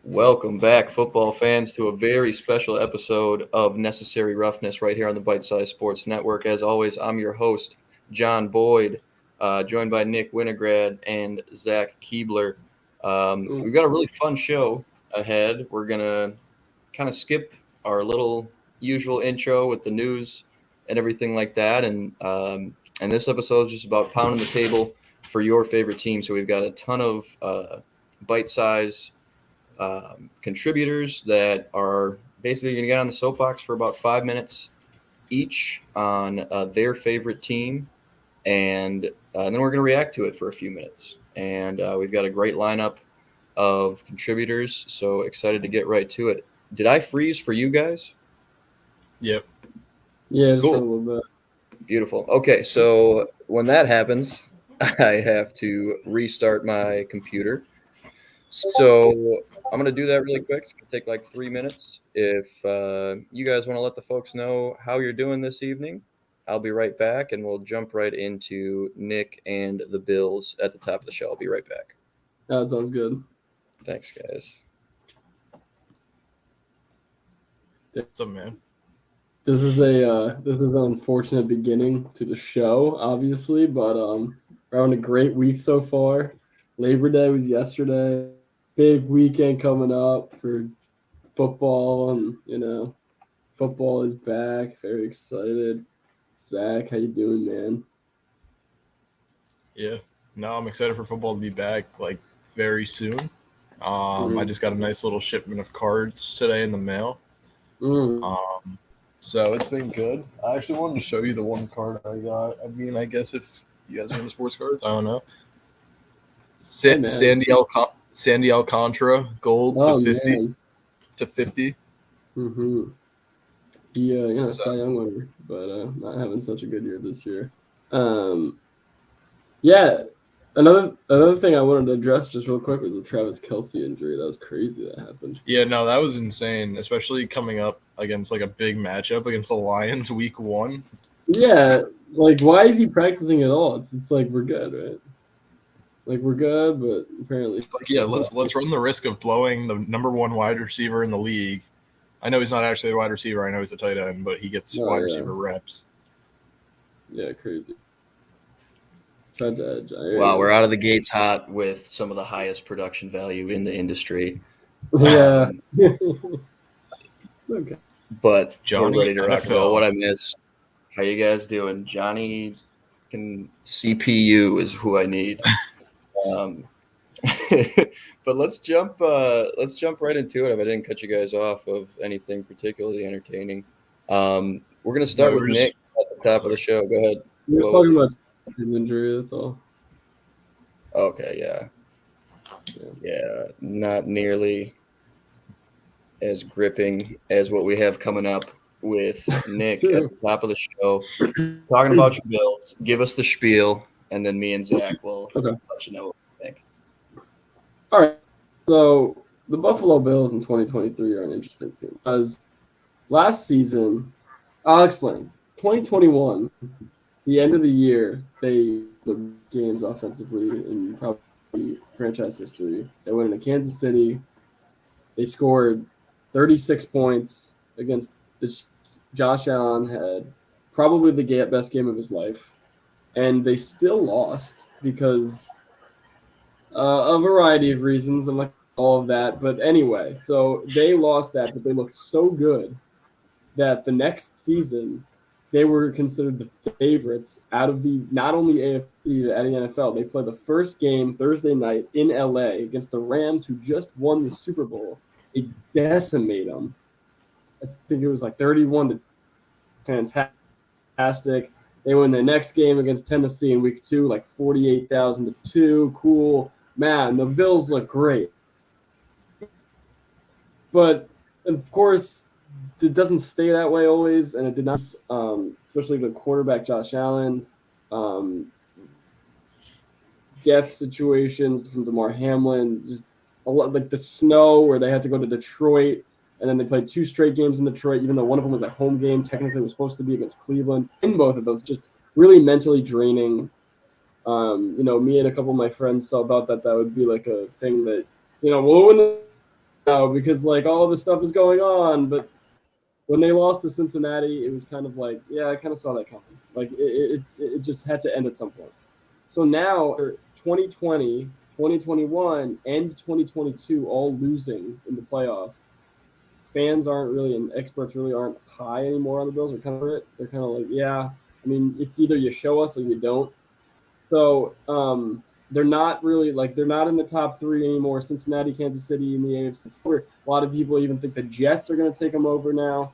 Welcome back, football fans, to a very special episode of Necessary Roughness right here on the Bite Size Sports Network. As always, I'm your host, John Boyd, joined by Nick Winograd and Zach Keebler. We've got a really fun show ahead. We're going to kind of skip our little usual intro with the news and everything like that. And this episode is just about pounding the table for your favorite team. So we've got a ton of bite-size contributors that are basically going to get on the soapbox for about 5 minutes each on their favorite team, and then we're going to react to it for a few minutes. And we've got a great lineup of contributors, so excited to get right to it. Did I freeze for you guys? Yep. Yeah, just cool. for a little bit. Beautiful. Okay, so when that happens, I have to restart my computer. So I'm going to do that really quick. It's going to take like 3 minutes. If you guys want to let the folks know how you're doing this evening, I'll be right back, and we'll jump right into Nick and the Bills at the top of the show. I'll be right back. That sounds good. Thanks, guys. What's up, man? This is an unfortunate beginning to the show, obviously, but we're having a great week so far. Labor Day was yesterday. Big weekend coming up for football, and football is back. Very excited. Zach, how you doing, man? Yeah, no, I'm excited for football to be back like very soon. I just got a nice little shipment of cards today in the mail. So it's been good. I actually wanted to show you the one card I got. I mean, I guess if you guys are into sports cards, I don't know. Sandy Alcantara gold to 50 man. to 50. Cy Young winner, but not having such a good year this year. Another thing I wanted to address just real quick was the Travis Kelce injury. That was crazy that happened. Yeah, no, that was insane, especially coming up against like a big matchup against the Lions week 1. Yeah, like why is he practicing at all? It's like we're good, right? Like we're good, but apparently. Yeah, let's run the risk of blowing the number 1 wide receiver in the league. I know he's not actually a wide receiver. I know he's a tight end, but he gets wide receiver reps. Yeah, crazy. Wow, we're out of the gates hot with some of the highest production value in the industry. Yeah. Okay. But Johnny, we're ready to rock and roll. NFL. What I missed? How you guys doing? Johnny CPU is who I need. But let's jump right into it. If I didn't cut you guys off of anything particularly entertaining, we're gonna start with Nick at the top of the show. Go ahead. We were talking about his injury. That's all. Okay, yeah, not nearly as gripping as what we have coming up with Nick at the top of the show. Talking about your Bills, give us the spiel, and then me and Zach will let you know what we think. All right. So the Buffalo Bills in 2023 are an interesting team. Because last season, I'll explain. 2021, the end of the year, they the games offensively in probably franchise history. They went into Kansas City. They scored 36 points against Josh Allen had probably the best game of his life, and they still lost because a variety of reasons. I'm like all of that, but anyway, so they lost that, but they looked so good that the next season they were considered the favorites out of the not only AFC but the NFL. They played the first game Thursday night in LA against the Rams, who just won the Super Bowl. They decimate them. I think it was like 31 to fantastic. They win the next game against Tennessee in week 2, like 48,000 to 2. Cool. Man, the Bills look great. But, of course, it doesn't stay that way always, and it did not, especially the quarterback Josh Allen. Death situations from DeMar Hamlin, just a lot, like the snow where they had to go to Detroit, and then they played 2 straight games in Detroit, even though one of them was a home game. Technically, it was supposed to be against Cleveland. In both of those, just really mentally draining. Me and a couple of my friends saw about that. That would be like a thing that, we'll win know, because like all of this stuff is going on. But when they lost to Cincinnati, it was kind of like, yeah, I kind of saw that coming. Like it just had to end at some point. So now 2020, 2021, and 2022 all losing in the playoffs. Fans aren't really, and experts really aren't high anymore on the Bills. They're kind of it. They're kind of like, yeah. I mean, it's either you show us or you don't. So they're not really they're not in the top three anymore. Cincinnati, Kansas City in the AFC. A lot of people even think the Jets are going to take them over now.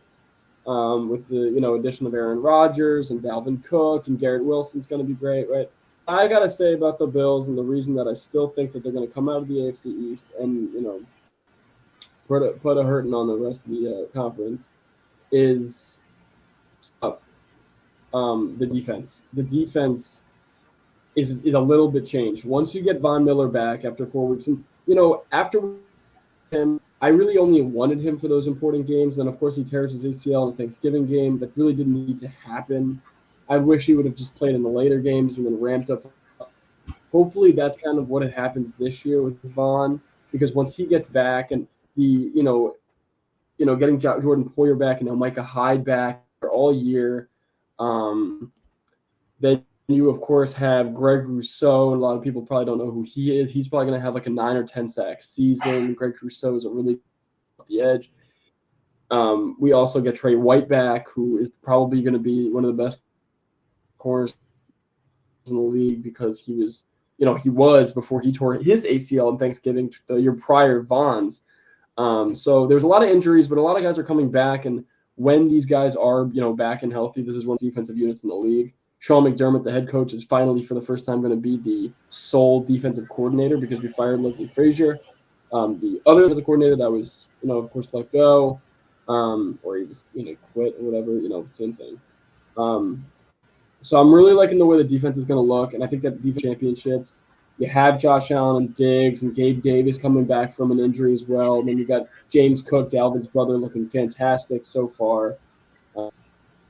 With the addition of Aaron Rodgers and Dalvin Cook and Garrett Wilson's going to be great, right? I got to say about the Bills, and the reason that I still think that they're going to come out of the AFC East and put a hurting on the rest of the conference is the defense. The defense is a little bit changed. Once you get Von Miller back after 4 weeks, and after him, I really only wanted him for those important games. And of course, he tears his ACL in the Thanksgiving game. That really didn't need to happen. I wish he would have just played in the later games and then ramped up. Hopefully, that's kind of what happens this year with Vaughn, because once he gets back and getting Jordan Poyer back and now Micah Hyde back all year, then you of course have Greg Rousseau, and a lot of people probably don't know who he is. He's probably going to have like a 9 or 10 sack season. Greg Rousseau is a really off the edge. We also get Trey White back, who is probably going to be one of the best corners in the league because he was before he tore his ACL in Thanksgiving the year prior, Vaughn's. So there's a lot of injuries, but a lot of guys are coming back, and when these guys are back and healthy, this is one of the defensive units in the league. Sean McDermott, the head coach, is finally for the first time going to be the sole defensive coordinator because we fired Leslie Frazier. The other defensive coordinator that was, of course, let go, or he was, quit or whatever, same thing. So I'm really liking the way the defense is going to look, and I think that the defense championships, you have Josh Allen and Diggs and Gabe Davis coming back from an injury as well. And then you got James Cook, Dalvin's brother, looking fantastic so far.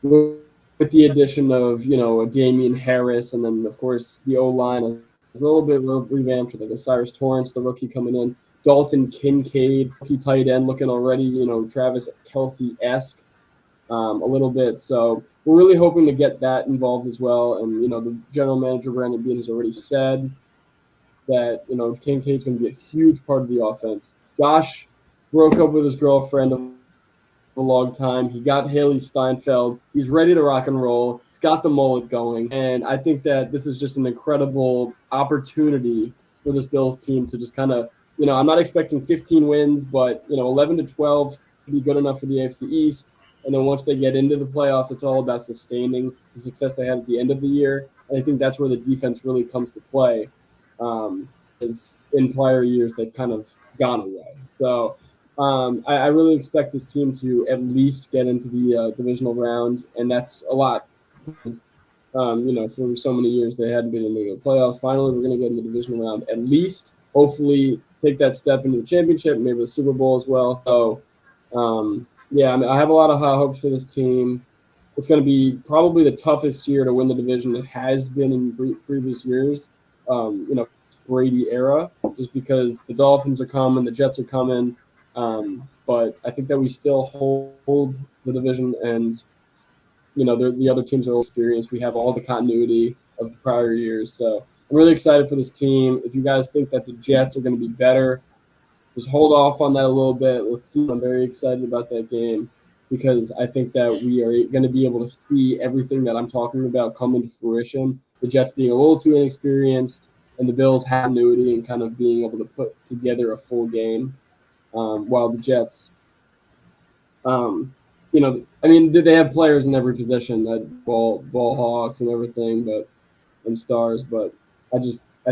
With the addition of, Damian Harris, and then, of course, the O-line is a little bit revamped with Osiris Torrance, the rookie coming in. Dalton Kincaid, rookie tight end, looking already, Travis Kelce-esque a little bit. So we're really hoping to get that involved as well. And, the general manager, Brandon Beane, has already said that, Kincaid's going to be a huge part of the offense. Josh broke up with his girlfriend a long time. He got Haley Steinfeld. He's ready to rock and roll. He's got the mullet going. And I think that this is just an incredible opportunity for this Bills team to just kind of, I'm not expecting 15 wins, but, 11 to 12 would be good enough for the AFC East. And then once they get into the playoffs, it's all about sustaining the success they had at the end of the year. And I think that's where the defense really comes to play. Is in prior years they've kind of gone away. So I really expect this team to at least get into the divisional round, and that's a lot. For so many years they hadn't been in the playoffs. Finally, we're going to get in the divisional round at least. Hopefully, take that step into the championship, maybe the Super Bowl as well. So, I have a lot of high hopes for this team. It's going to be probably the toughest year to win the division it has been in previous years. Brady era, just because the Dolphins are coming, the Jets are coming. But I think that we still hold the division, and the other teams are all experienced. We have all the continuity of the prior years, so I'm really excited for this team. If you guys think that the Jets are going to be better, just hold off on that a little bit. Let's see. I'm very excited about that game because I think that we are going to be able to see everything that I'm talking about come into fruition. The Jets being a little too inexperienced, and the Bills have continuity and kind of being able to put together a full game, while the Jets, they have players in every position, that ball hawks and everything, and stars. But I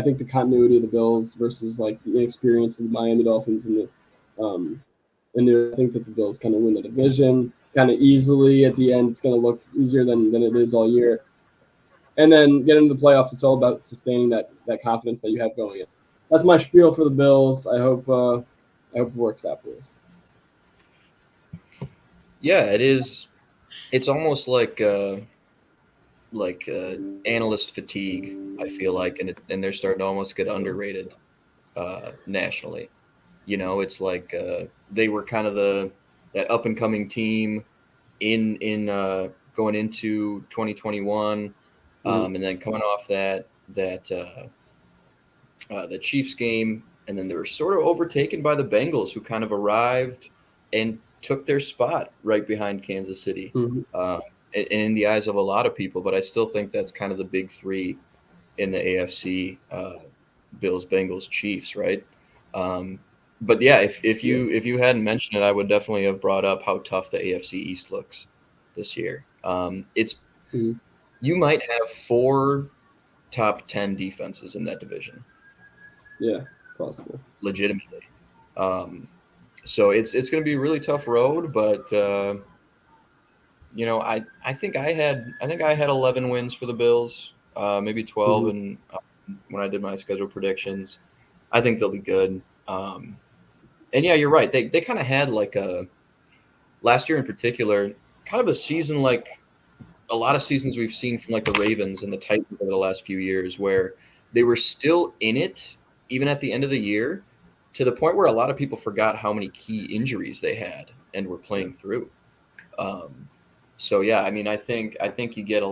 think the continuity of the Bills versus like the inexperience of the Miami Dolphins I think that the Bills kind of win the division kind of easily at the end. It's going to look easier than it is all year. And then get into the playoffs. It's all about sustaining that confidence that you have going in. That's my spiel for the Bills. I hope it works out for us. Yeah, it is. It's almost like analyst fatigue. I feel like, and they're starting to almost get underrated nationally. It's like they were kind of that up and coming team in going into 2021, and then coming off the Chiefs game, and then they were sort of overtaken by the Bengals, who kind of arrived and took their spot right behind Kansas City, in the eyes of a lot of people. But I still think that's kind of the big three in the AFC: Bills, Bengals, Chiefs, right? But yeah, if you hadn't mentioned it, I would definitely have brought up how tough the AFC East looks this year. You might have 4 top 10 defenses in that division. Yeah, it's possible. Legitimately. So it's going to be a really tough road, but I think I had 11 wins for the Bills, maybe 12, and when I did my schedule predictions, I think they'll be good. And yeah, you're right. They kind of had like last year in particular, kind of a season like a lot of seasons we've seen from like the Ravens and the Titans over the last few years, where they were still in it even at the end of the year, to the point where a lot of people forgot how many key injuries they had and were playing through. So yeah, I mean, I think you get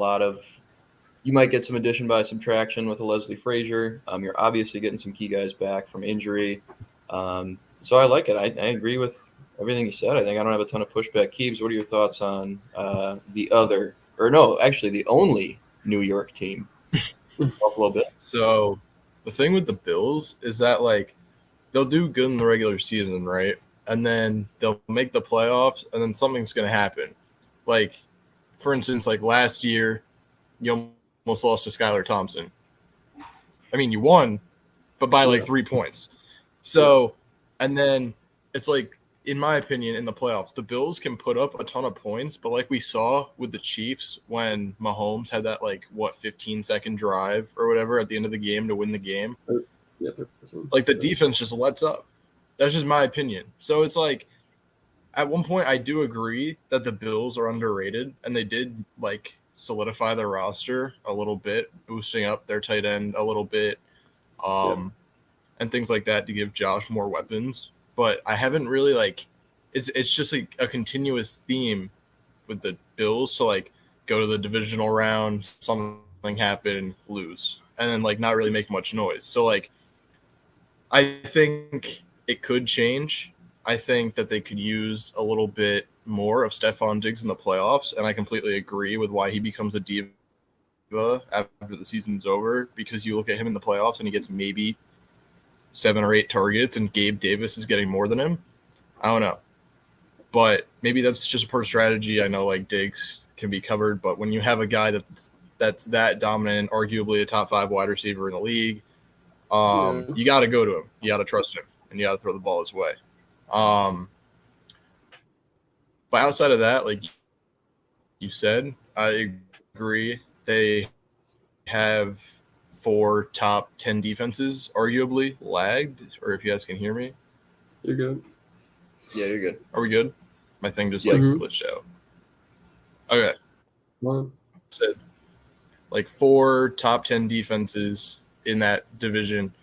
you might get some addition by subtraction with a Leslie Frazier. You're obviously getting some key guys back from injury. So I like it. I agree with everything you said. I think I don't have a ton of pushback. Keebs, what are your thoughts on the only New York team, Buffalo Bills? So the thing with the Bills is that like they'll do good in the regular season, right? And then they'll make the playoffs, and then something's going to happen. Like, for instance, like last year, you almost lost to Skylar Thompson. I mean, you won, but by like 3 points. So, and then it's like, in my opinion, in the playoffs, the Bills can put up a ton of points, but like we saw with the Chiefs when Mahomes had that 15-second drive or whatever at the end of the game to win the game, like the defense just lets up. That's just my opinion. So it's like, at one point, I do agree that the Bills are underrated, and they did solidify their roster a little bit, boosting up their tight end a little bit, and things like that to give Josh more weapons. But I haven't really it's just like a continuous theme with the Bills to go to the divisional round, something happen, lose, and then not really make much noise. So I think it could change. I think that they could use a little bit more of Stephon Diggs in the playoffs, and I completely agree with why he becomes a diva after the season's over, because you look at him in the playoffs and he gets maybe 7 or 8 targets, and Gabe Davis is getting more than him. I don't know. But maybe that's just a poor strategy. I know Diggs can be covered, but when you have a guy that's that dominant, arguably a top 5 wide receiver in the league, you got to go to him. You got to trust him, and you got to throw the ball his way. But outside of that, like you said, I agree. They have 4 top 10 defenses, arguably lagged. Or if you guys can hear me, you're good. Yeah, you're good. Are we good? My thing just glitched out. Okay. Said 4 top 10 defenses in that division.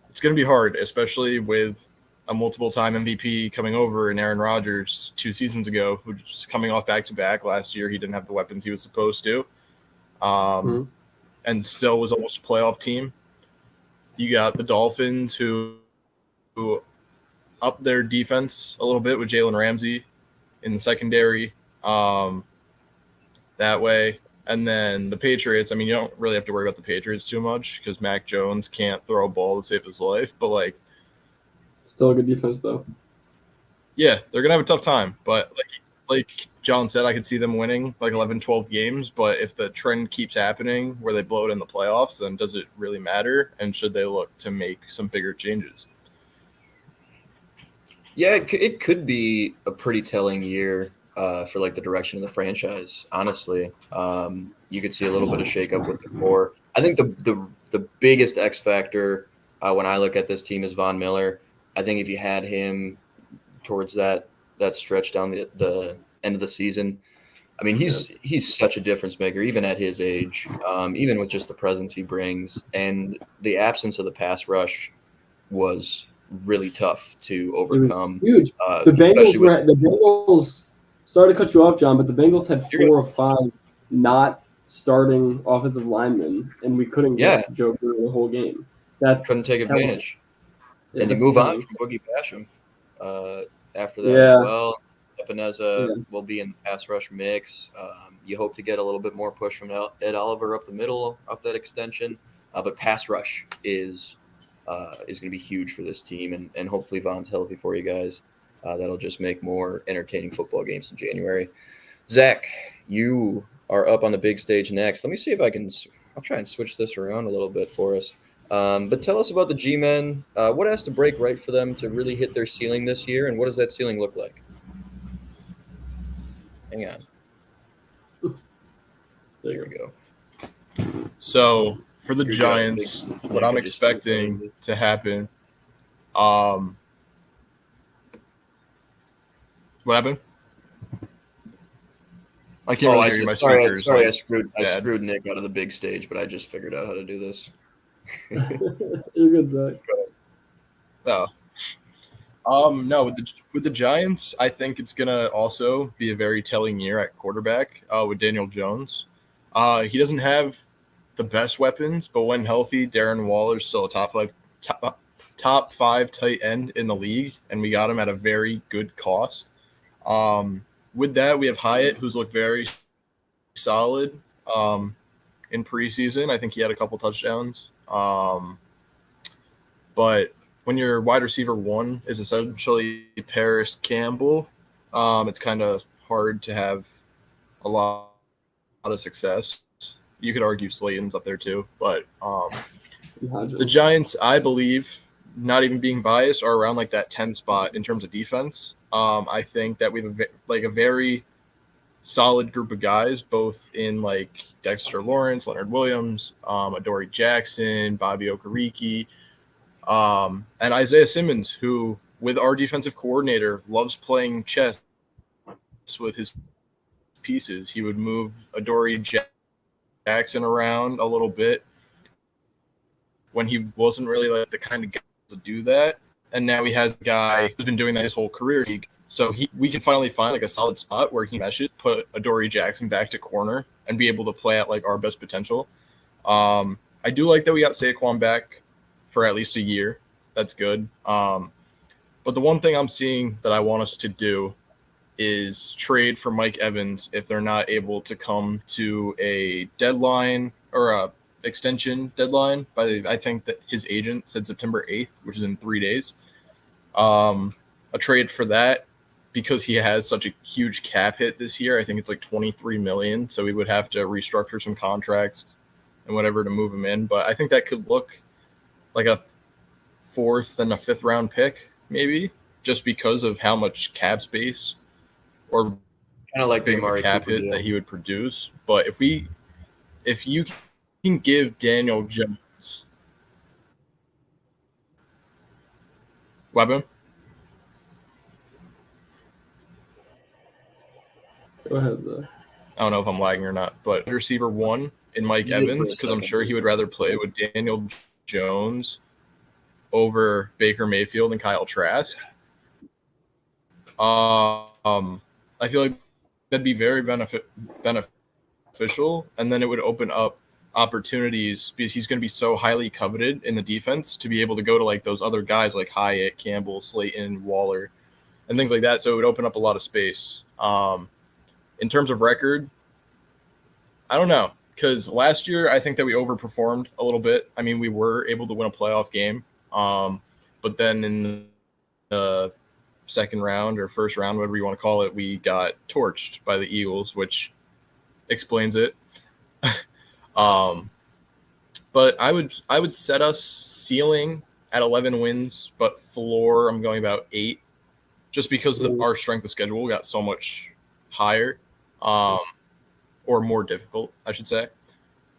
It's going to be hard, especially with a multiple-time MVP coming over and Aaron Rodgers 2 seasons ago, who's coming off back-to-back. Last year, he didn't have the weapons he was supposed to, and still was almost a playoff team. You got the Dolphins, who upped their defense a little bit with Jalen Ramsey in the secondary that way. And then the Patriots, I mean, you don't really have to worry about the Patriots too much because Mac Jones can't throw a ball to save his life, but still a good defense, though. Yeah, they're going to have a tough time. But like John said, I could see them winning 11, 12 games. But if the trend keeps happening where they blow it in the playoffs, then does it really matter? And should they look to make some bigger changes? Yeah, it could be a pretty telling year for the direction of the franchise, honestly. You could see a little bit of shakeup with the core. I think the biggest X factor when I look at this team is Von Miller. I think if you had him towards that stretch down the end of the season, I mean, he's such a difference maker, even at his age, even with just the presence he brings. And the absence of the pass rush was really tough to It was overcome. huge. The Bengals. Sorry to cut you off, John, but the Bengals had 4 of 5 not starting offensive linemen, and we couldn't get to Joe Burrow the whole game. Couldn't take advantage. Yeah, and you move on from Boogie Basham after that as well. Epineza will be in the pass rush mix. You hope to get a little bit more push from Ed Oliver up the middle of that extension. But pass rush is going to be huge for this team, and hopefully Von's healthy for you guys. That'll just make more entertaining football games in January. Zach, you are up on the big stage next. Let me see if I'll try and switch this around a little bit for us. But tell us about the G-Men. What has to break right for them to really hit their ceiling this year, and what does that ceiling look like? Hang on. There we go. So for the Giants, what I'm expecting to happen, what happened? I can't really hear you. My speakers. Sorry, I screwed Nick out of the big stage, but I just figured out how to do this. You're good, Zach. No, with the Giants, I think it's gonna also be a very telling year at quarterback with Daniel Jones. He doesn't have the best weapons, but when healthy, Darren Waller's still a top five tight end in the league, and we got him at a very good cost. With that, we have Hyatt, who's looked very solid in preseason. I think he had a couple touchdowns. But when your wide receiver 1 is essentially Paris Campbell, it's kind of hard to have a lot of success. You could argue Slayton's up there too, but the Giants, I believe, not even being biased, are around like that 10 spot in terms of defense. I think that we have a very solid group of guys, both in like Dexter Lawrence, Leonard Williams, Adoree Jackson, Bobby Okereke, and Isaiah Simmons, who, with our defensive coordinator, loves playing chess with his pieces. He would move Adoree Jackson around a little bit when he wasn't really like the kind of guy to do that. And now he has a guy who's been doing that his whole career. So we can finally find like a solid spot where he meshes, put Adoree Jackson back to corner, and be able to play at like our best potential. I do like that we got Saquon back for at least a year. That's good. But the one thing I'm seeing that I want us to do is trade for Mike Evans if they're not able to come to a deadline or a extension deadline I think that his agent said September 8th, which is in 3 days. A trade for that, because he has such a huge cap hit this year. I think it's like $23 million. So we would have to restructure some contracts and whatever to move him in. But I think that could look like a 4th and a 5th round pick, maybe, just because of how much cap space or kind of like the Amari cap hit that he would produce. But if you can give Daniel Jones weapon. Go ahead, though. I don't know if I'm lagging or not, but receiver 1 in Mike Evans, because I'm sure he would rather play with Daniel Jones over Baker Mayfield and Kyle Trask. I feel like that'd be very beneficial, and then it would open up opportunities because he's going to be so highly coveted in the defense to be able to go to like those other guys like Hyatt, Campbell, Slayton, Waller, and things like that. So it would open up a lot of space. In terms of record, I don't know, because last year I think that we overperformed a little bit. I mean, we were able to win a playoff game, but then in the second round or first round, whatever you want to call it, we got torched by the Eagles, which explains it. But I would set us ceiling at 11 wins, but floor I'm going about 8, just because our strength of schedule got so much higher, or more difficult, I should say.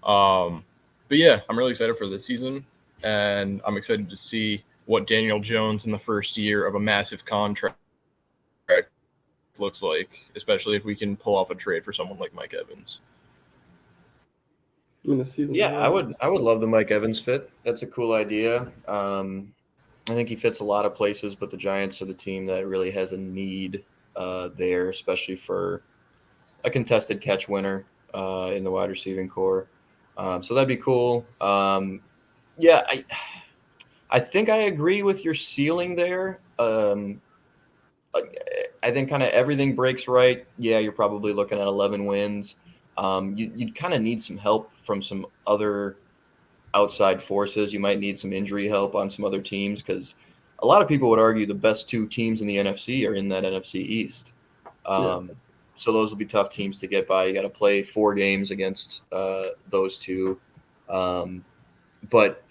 But yeah, I'm really excited for this season, and I'm excited to see what Daniel Jones in the first year of a massive contract looks like, especially if we can pull off a trade for someone like Mike Evans. I mean, the season. Yeah, I would love the Mike Evans fit. That's a cool idea. I think he fits a lot of places, but the Giants are the team that really has a need there, especially for a contested catch winner in the wide receiving core. So that'd be cool. Yeah, I think I agree with your ceiling there. I think kind of everything breaks right. Yeah, you're probably looking at 11 wins. You'd kind of need some help from some other outside forces. You might need some injury help on some other teams because a lot of people would argue the best two teams in the NFC are in that NFC East. Yeah. So those will be tough teams to get by. You got to play 4 games against those two. But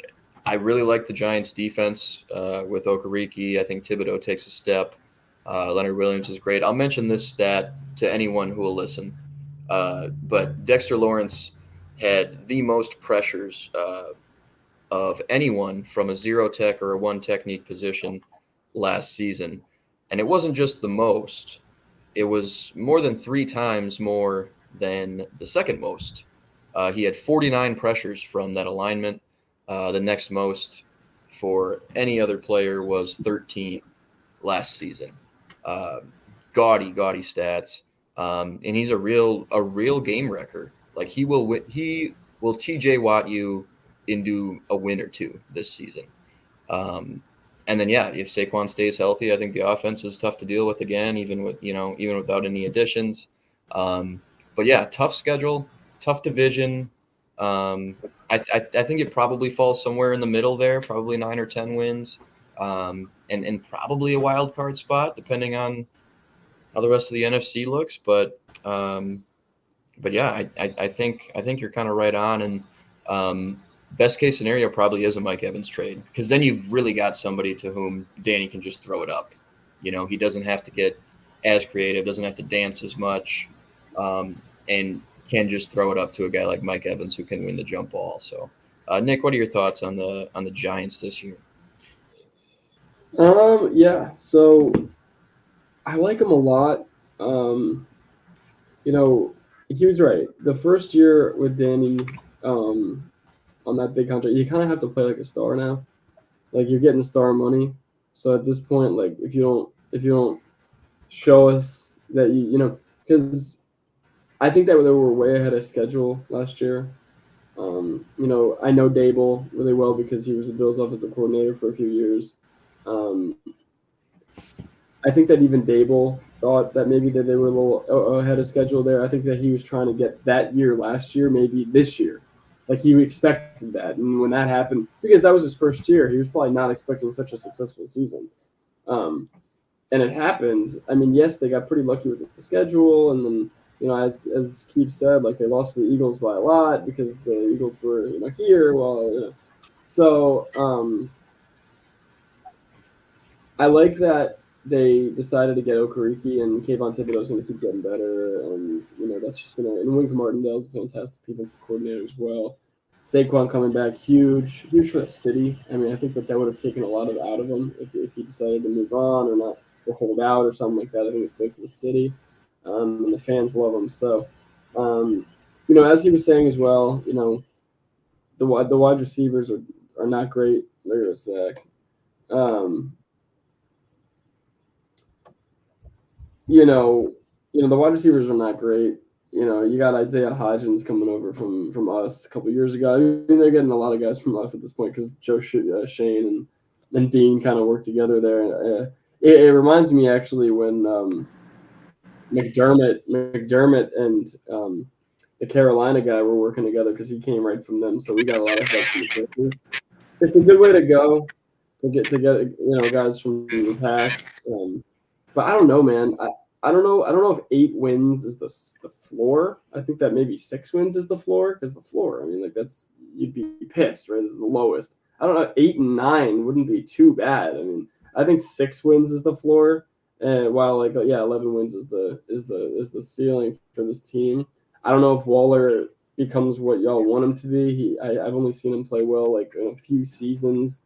I really like the Giants' defense with Okereke. I think Thibodeau takes a step. Leonard Williams is great. I'll mention this stat to anyone who will listen. But Dexter Lawrence had the most pressures of anyone from a 0 tech or a 1 technique position last season. And it wasn't just the most, it was more than 3 times more than the second most. He had 49 pressures from that alignment. The next most for any other player was 13 last season. Uh, gaudy stats, and he's a real game wrecker. Like he will TJ Watt you into a win or two this season. And then if Saquon stays healthy, I think the offense is tough to deal with again, even without any additions. But yeah, tough schedule, tough division. I think it probably falls somewhere in the middle there, probably 9 or 10 wins, and probably a wild card spot depending on how the rest of the NFC looks. But yeah, I think you're kind of right on. And best case scenario probably is a Mike Evans trade because then you've really got somebody to whom Danny can just throw it up. He doesn't have to get as creative, doesn't have to dance as much, and can just throw it up to a guy like Mike Evans who can win the jump ball. So, Nick, what are your thoughts on the Giants this year? Yeah, so I like him a lot. He was right. The first year with Danny on that big contract, you kind of have to play like a star now. Like you're getting star money. So at this point, like if you don't show us that because I think that they were way ahead of schedule last year. I know Dable really well because he was the Bills' offensive coordinator for a few years. I think that even Dable thought that maybe that they were a little ahead of schedule there. I think that he was trying to get that year last year, maybe this year. Like he expected that. And when that happened, because that was his first year, he was probably not expecting such a successful season. And it happened. I mean, yes, they got pretty lucky with the schedule. And then, as Keith said, like they lost to the Eagles by a lot because the Eagles were, here. Well, so I like that they decided to get Okereke and Kayvon Thibodeau is going to keep getting better. And, that's just going to – and Wink Martindale's a fantastic defensive coordinator as well. Saquon coming back, huge for the city. I mean, I think that would have taken a lot out of him if he decided to move on or not, or hold out or something like that. I think it's big for the city. And the fans love him. So, as he was saying as well, the wide receivers are not great. They're a sack. The wide receivers are not great. You got Isaiah Hodgins coming over from us a couple years ago. I mean, they're getting a lot of guys from us at this point because Joe Shane and Dean kind of work together there. It reminds me actually when McDermott and the Carolina guy were working together because he came right from them. So we got a lot of guys from the Clippers. It's a good way to go to get guys from the past. But I don't know, man. I don't know. I don't know if 8 wins is the floor. I think that maybe 6 wins is the floor because the floor. I mean, like you'd be pissed, right? This is the lowest. I don't know. 8 and 9 wouldn't be too bad. I mean, I think 6 wins is the floor, while 11 wins is the ceiling for this team. I don't know if Waller becomes what y'all want him to be. I've only seen him play well in a few seasons.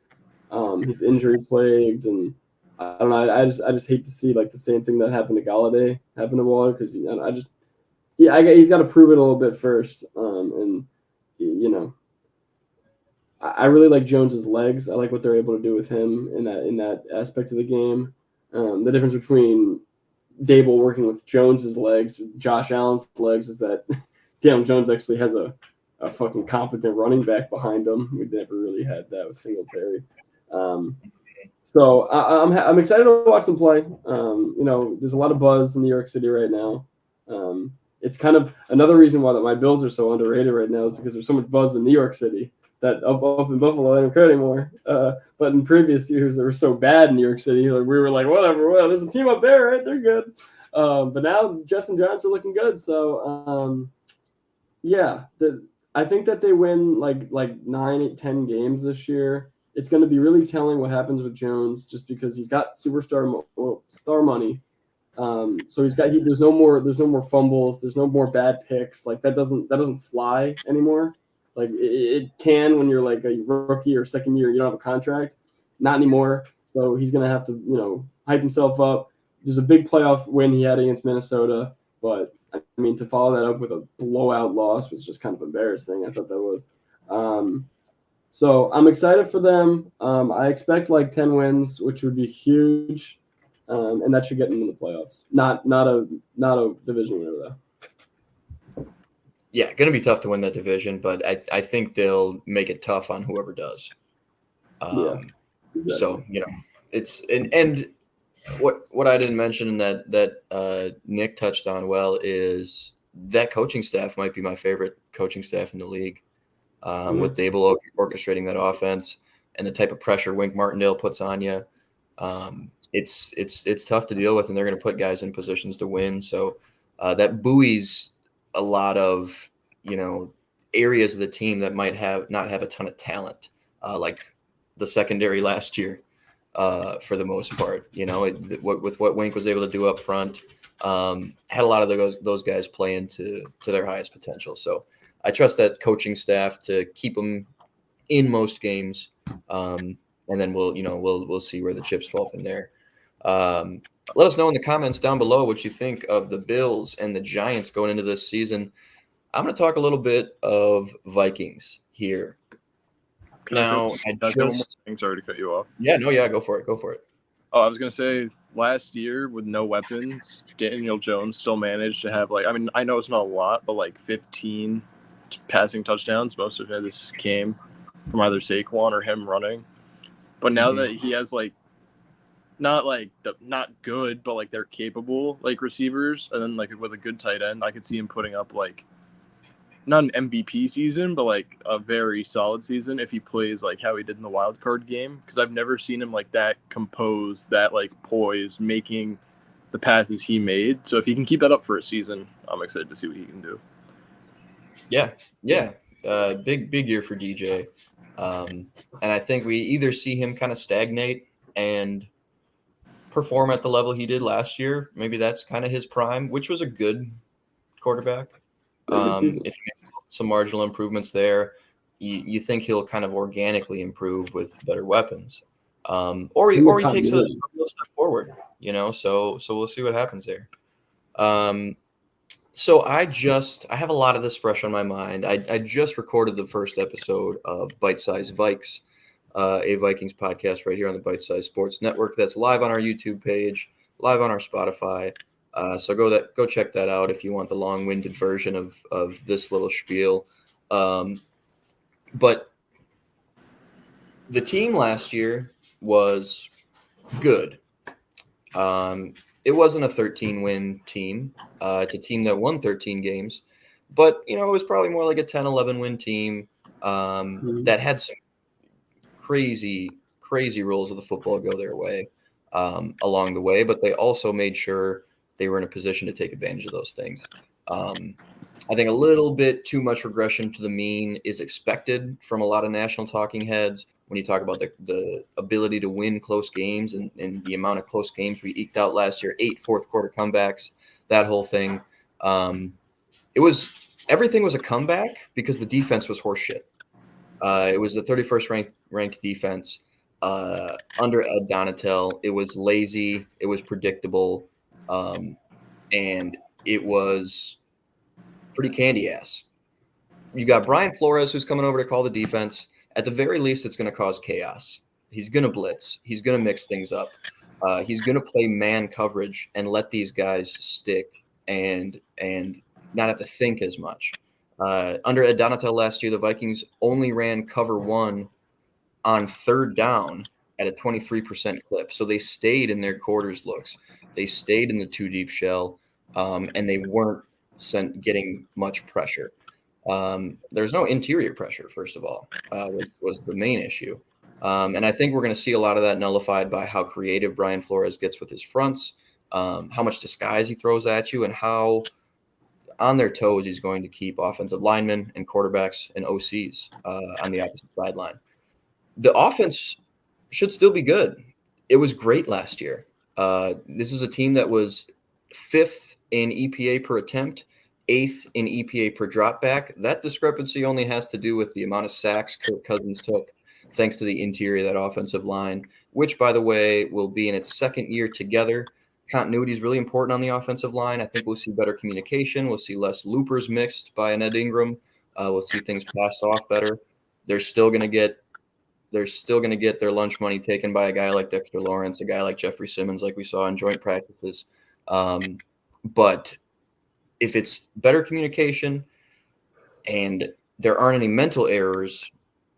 He's injury plagued and. I don't know. I just hate to see the same thing that happened to Galladay happen to Waller because he's got to prove it a little bit first. And I really like Jones's legs. I like what they're able to do with him in that aspect of the game. The difference between Dable working with Jones's legs, Josh Allen's legs, is that Daniel Jones actually has a fucking competent running back behind him. We never really had that with Singletary. So I'm excited to watch them play. There's a lot of buzz in New York City right now. It's kind of another reason why that my Bills are so underrated right now is because there's so much buzz in New York City that up in Buffalo they don't care anymore. But in previous years they were so bad in New York City, like we were like, whatever, well, there's a team up there, right? They're good. But now Justin Giants are looking good. So I think that they win like 9, 8, 10 games this year. It's going to be really telling what happens with Jones, just because he's got star money. So there's no more fumbles, there's no more bad picks. Like that doesn't fly anymore. Like it can when you're like a rookie or second year, you don't have a contract. Not anymore. So he's gonna have to hype himself up. There's a big playoff win he had against Minnesota, but I mean to follow that up with a blowout loss was just kind of embarrassing. I thought that was. So I'm excited for them. I expect like 10 wins, which would be huge. And that should get them in the playoffs. Not a division winner though. Yeah, going to be tough to win that division, but I think they'll make it tough on whoever does. Exactly. So it's and what I didn't mention that Nick touched on well is that coaching staff might be my favorite coaching staff in the league. With Dable orchestrating that offense and the type of pressure Wink Martindale puts on you. It's tough to deal with, and they're going to put guys in positions to win. So that buoys a lot of areas of the team that might not have a ton of talent, like the secondary last year, for the most part. With what Wink was able to do up front, had a lot of those guys playing to their highest potential. So I trust that coaching staff to keep them in most games, and then we'll see where the chips fall from there. Let us know in the comments down below what you think of the Bills and the Giants going into this season. I'm going to talk a little bit of Vikings here. Sorry to cut you off. Yeah, go for it. Oh, I was going to say, last year with no weapons, Daniel Jones still managed to have I know it's not a lot, but 15 passing touchdowns. Most of this came from either Saquon or him running. But now that he has not good, but they're capable receivers, and then with a good tight end, I could see him putting up not an MVP season, but a very solid season if he plays how he did in the wild card game. Because I've never seen him that composed, that poised, making the passes he made. So if he can keep that up for a season, I'm excited to see what he can do. Yeah. Big year for DJ. And I think we either see him kind of stagnate and perform at the level he did last year. Maybe that's kind of his prime, which was a good quarterback. If he makes some marginal improvements there, you think he'll kind of organically improve with better weapons. Or he takes a real step forward, so we'll see what happens there. So I have a lot of this fresh on my mind. I just recorded the first episode of Bite Size Vikes, a Vikings podcast right here on the Bite Size Sports Network. That's live on our YouTube page, live on our Spotify. So go check that out if you want the long-winded version of this little spiel. But the team last year was good. It wasn't a 13-win team. It's a team that won 13 games. But, it was probably more like a 10, 11-win team that had some crazy, crazy rules of the football go their way along the way. But they also made sure they were in a position to take advantage of those things. I think a little bit too much regression to the mean is expected from a lot of national talking heads when you talk about the ability to win close games and the amount of close games we eked out last year, 8 fourth-quarter comebacks, that whole thing. Everything was a comeback because the defense was horseshit. It was the 31st ranked defense under Ed Donatel. It was lazy. It was predictable. And it was pretty candy ass. You got Brian Flores, who's coming over to call the defense. At the very least, it's going to cause chaos. He's going to blitz. He's going to mix things up. He's going to play man coverage and let these guys stick and not have to think as much. Under Ed Donatel last year, the Vikings only ran cover one on third down at a 23% clip. So they stayed in their quarters looks. They stayed in the two deep shell, and they weren't getting much pressure. There's no interior pressure, first of all, was the main issue. And I think we're going to see a lot of that nullified by how creative Brian Flores gets with his fronts, how much disguise he throws at you, and how on their toes he's going to keep offensive linemen and quarterbacks and OCs on the opposite sideline. The offense should still be good. It was great last year. This is a team that was 5th in EPA per attempt, 8th in EPA per drop back. That discrepancy only has to do with the amount of sacks Kirk Cousins took, thanks to the interior of that offensive line, which, by the way, will be in its second year together. Continuity is really important on the offensive line. I think we'll see better communication. We'll see less loopers mixed by an Ed Ingram. We'll see things passed off better. They're still going to get their lunch money taken by a guy like Dexter Lawrence, a guy like Jeffrey Simmons, like we saw in joint practices. But if it's better communication and there aren't any mental errors,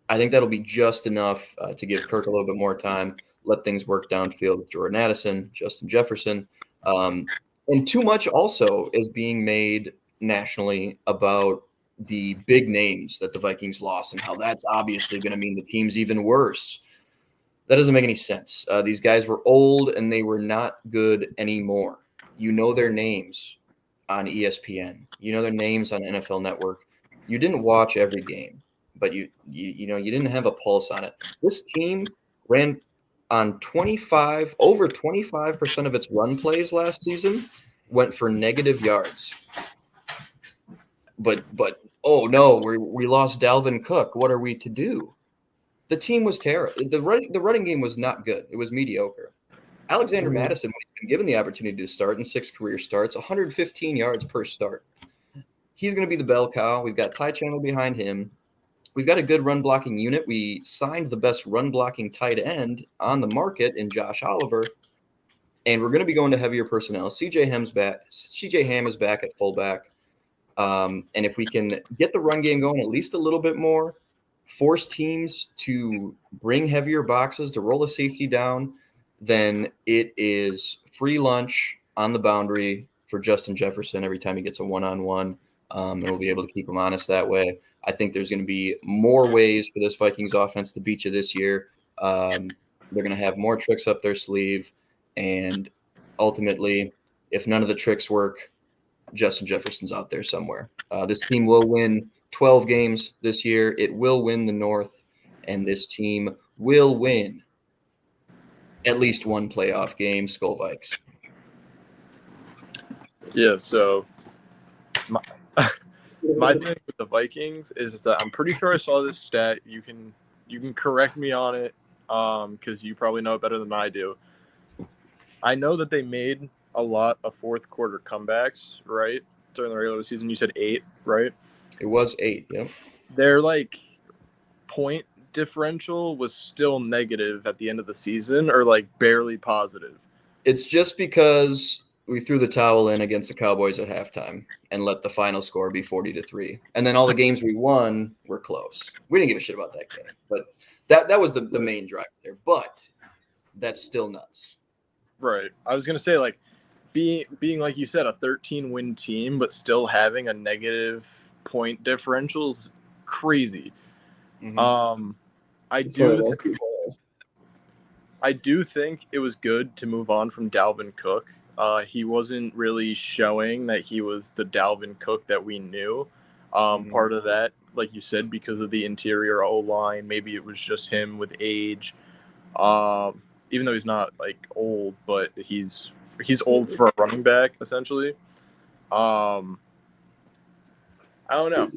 I think that'll be just enough to give Kirk a little bit more time, let things work downfield with Jordan Addison, Justin Jefferson. And too much also is being made nationally about the big names that the Vikings lost and how that's obviously going to mean the team's even worse. That doesn't make any sense. These guys were old and they were not good anymore. You know their names on ESPN. You know their names on NFL Network. You didn't watch every game, but you didn't have a pulse on it. This team ran on over 25% of its run plays last season went for negative yards. But oh no, we lost Dalvin Cook. What are we to do? The team was terrible. The running game was not good. It was mediocre. Alexander Madison, when he's been given the opportunity to start in 6 career starts, 115 yards per start. He's going to be the bell cow. We've got Ty Chandler behind him. We've got a good run blocking unit. We signed the best run blocking tight end on the market in Josh Oliver, and we're going to be going to heavier personnel. CJ Ham is back at fullback. And if we can get the run game going at least a little bit more, force teams to bring heavier boxes, to roll a safety down, then it is free lunch on the boundary for Justin Jefferson every time he gets a one-on-one, and we'll be able to keep him honest that way. I think there's going to be more ways for this Vikings offense to beat you this year. They're going to have more tricks up their sleeve, and ultimately, if none of the tricks work, Justin Jefferson's out there somewhere. This team will win 12 games this year. It will win the North, and this team will win at least one playoff game. Skull Vikes. Yeah, so my thing with the Vikings is that I'm pretty sure I saw this stat. You can correct me on it because you probably know it better than I do. I know that they made a lot of fourth quarter comebacks, right? During the regular season, you said 8, right? It was 8, yeah. Their point differential was still negative at the end of the season, or barely positive. It's just because we threw the towel in against the Cowboys at halftime and let the final score be 40-3. And then all the games we won were close. We didn't give a shit about that game. But that was the main driver there. But that's still nuts. Right. I was going to say, being like you said, a 13-win team, but still having a negative point differential is crazy. Mm-hmm. I do think it was good to move on from Dalvin Cook. He wasn't really showing that he was the Dalvin Cook that we knew. Part of that, like you said, because of the interior O-line, maybe it was just him with age. Even though he's not old, but he's old for a running back, essentially. I don't know.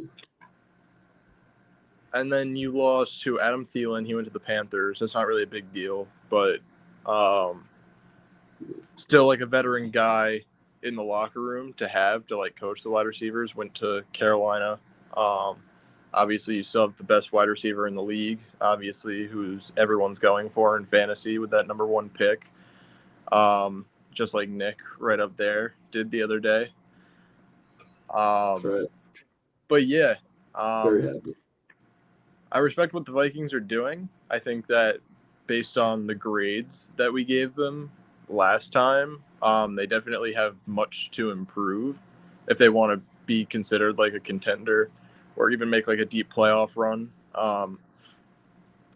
And then you lost to Adam Thielen. He went to the Panthers. That's not really a big deal, but still a veteran guy in the locker room to have to coach the wide receivers. Went to Carolina. I Obviously, you still have the best wide receiver in the league, obviously, who's everyone's going for in fantasy with that number 1 pick. Just like Nick right up there did the other day. That's right. But yeah, Very happy. I respect what the Vikings are doing. I think that based on the grades that we gave them last time, they definitely have much to improve if they want to be considered like a contender or even make like a deep playoff run.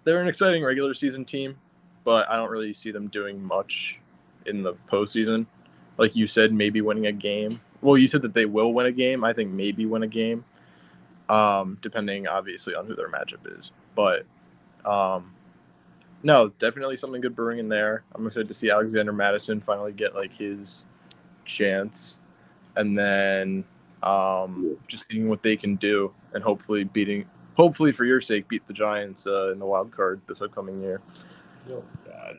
They're an exciting regular season team, but I don't really see them doing much in the postseason. Like you said, maybe winning a game. Well, you said that they will win a game. I think maybe win a game, depending obviously on who their matchup is. But no, definitely something good brewing in there. I'm excited to see Alexander Madison finally get like his chance, and then just seeing what they can do, and hopefully for your sake, beat the Giants in the wild card this upcoming year.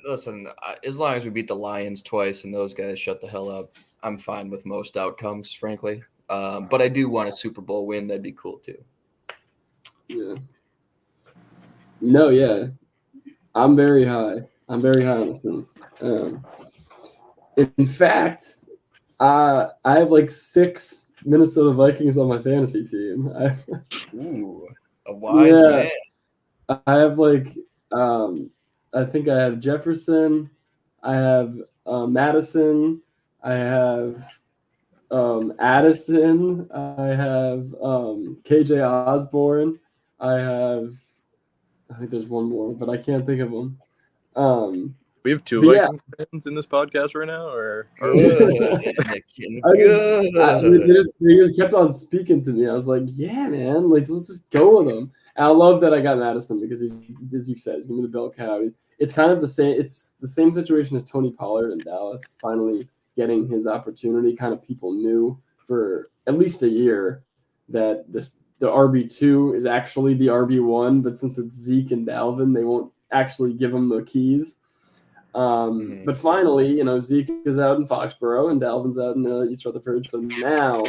Listen, as long as we beat the Lions twice and those guys shut the hell up, I'm fine with most outcomes, frankly. But I do want a Super Bowl win. That'd be cool too. Yeah. No, yeah. I'm very high. I'm very high on this thing. In fact, I have like 6 Minnesota Vikings on my fantasy team. Ooh, a wise man. I have like I think I have Jefferson, I have Madison, I have Addison, I have KJ Osborne, I think there's one more, but I can't think of them. We have 2 Vikings fans in this podcast right now, or Good. They just kept on speaking to me. I was like, yeah, man, like let's just go with them. And I love that I got Madison because he's, as you said, he's gonna be the bell cow. It's kind of the same. It's the same situation as Tony Pollard in Dallas, finally getting his opportunity. Kind of people knew for at least a year that the RB2 is actually the RB1, but since it's Zeke and Dalvin, they won't actually give him the keys. But finally, Zeke is out in Foxborough and Dalvin's out in East Rutherford. So now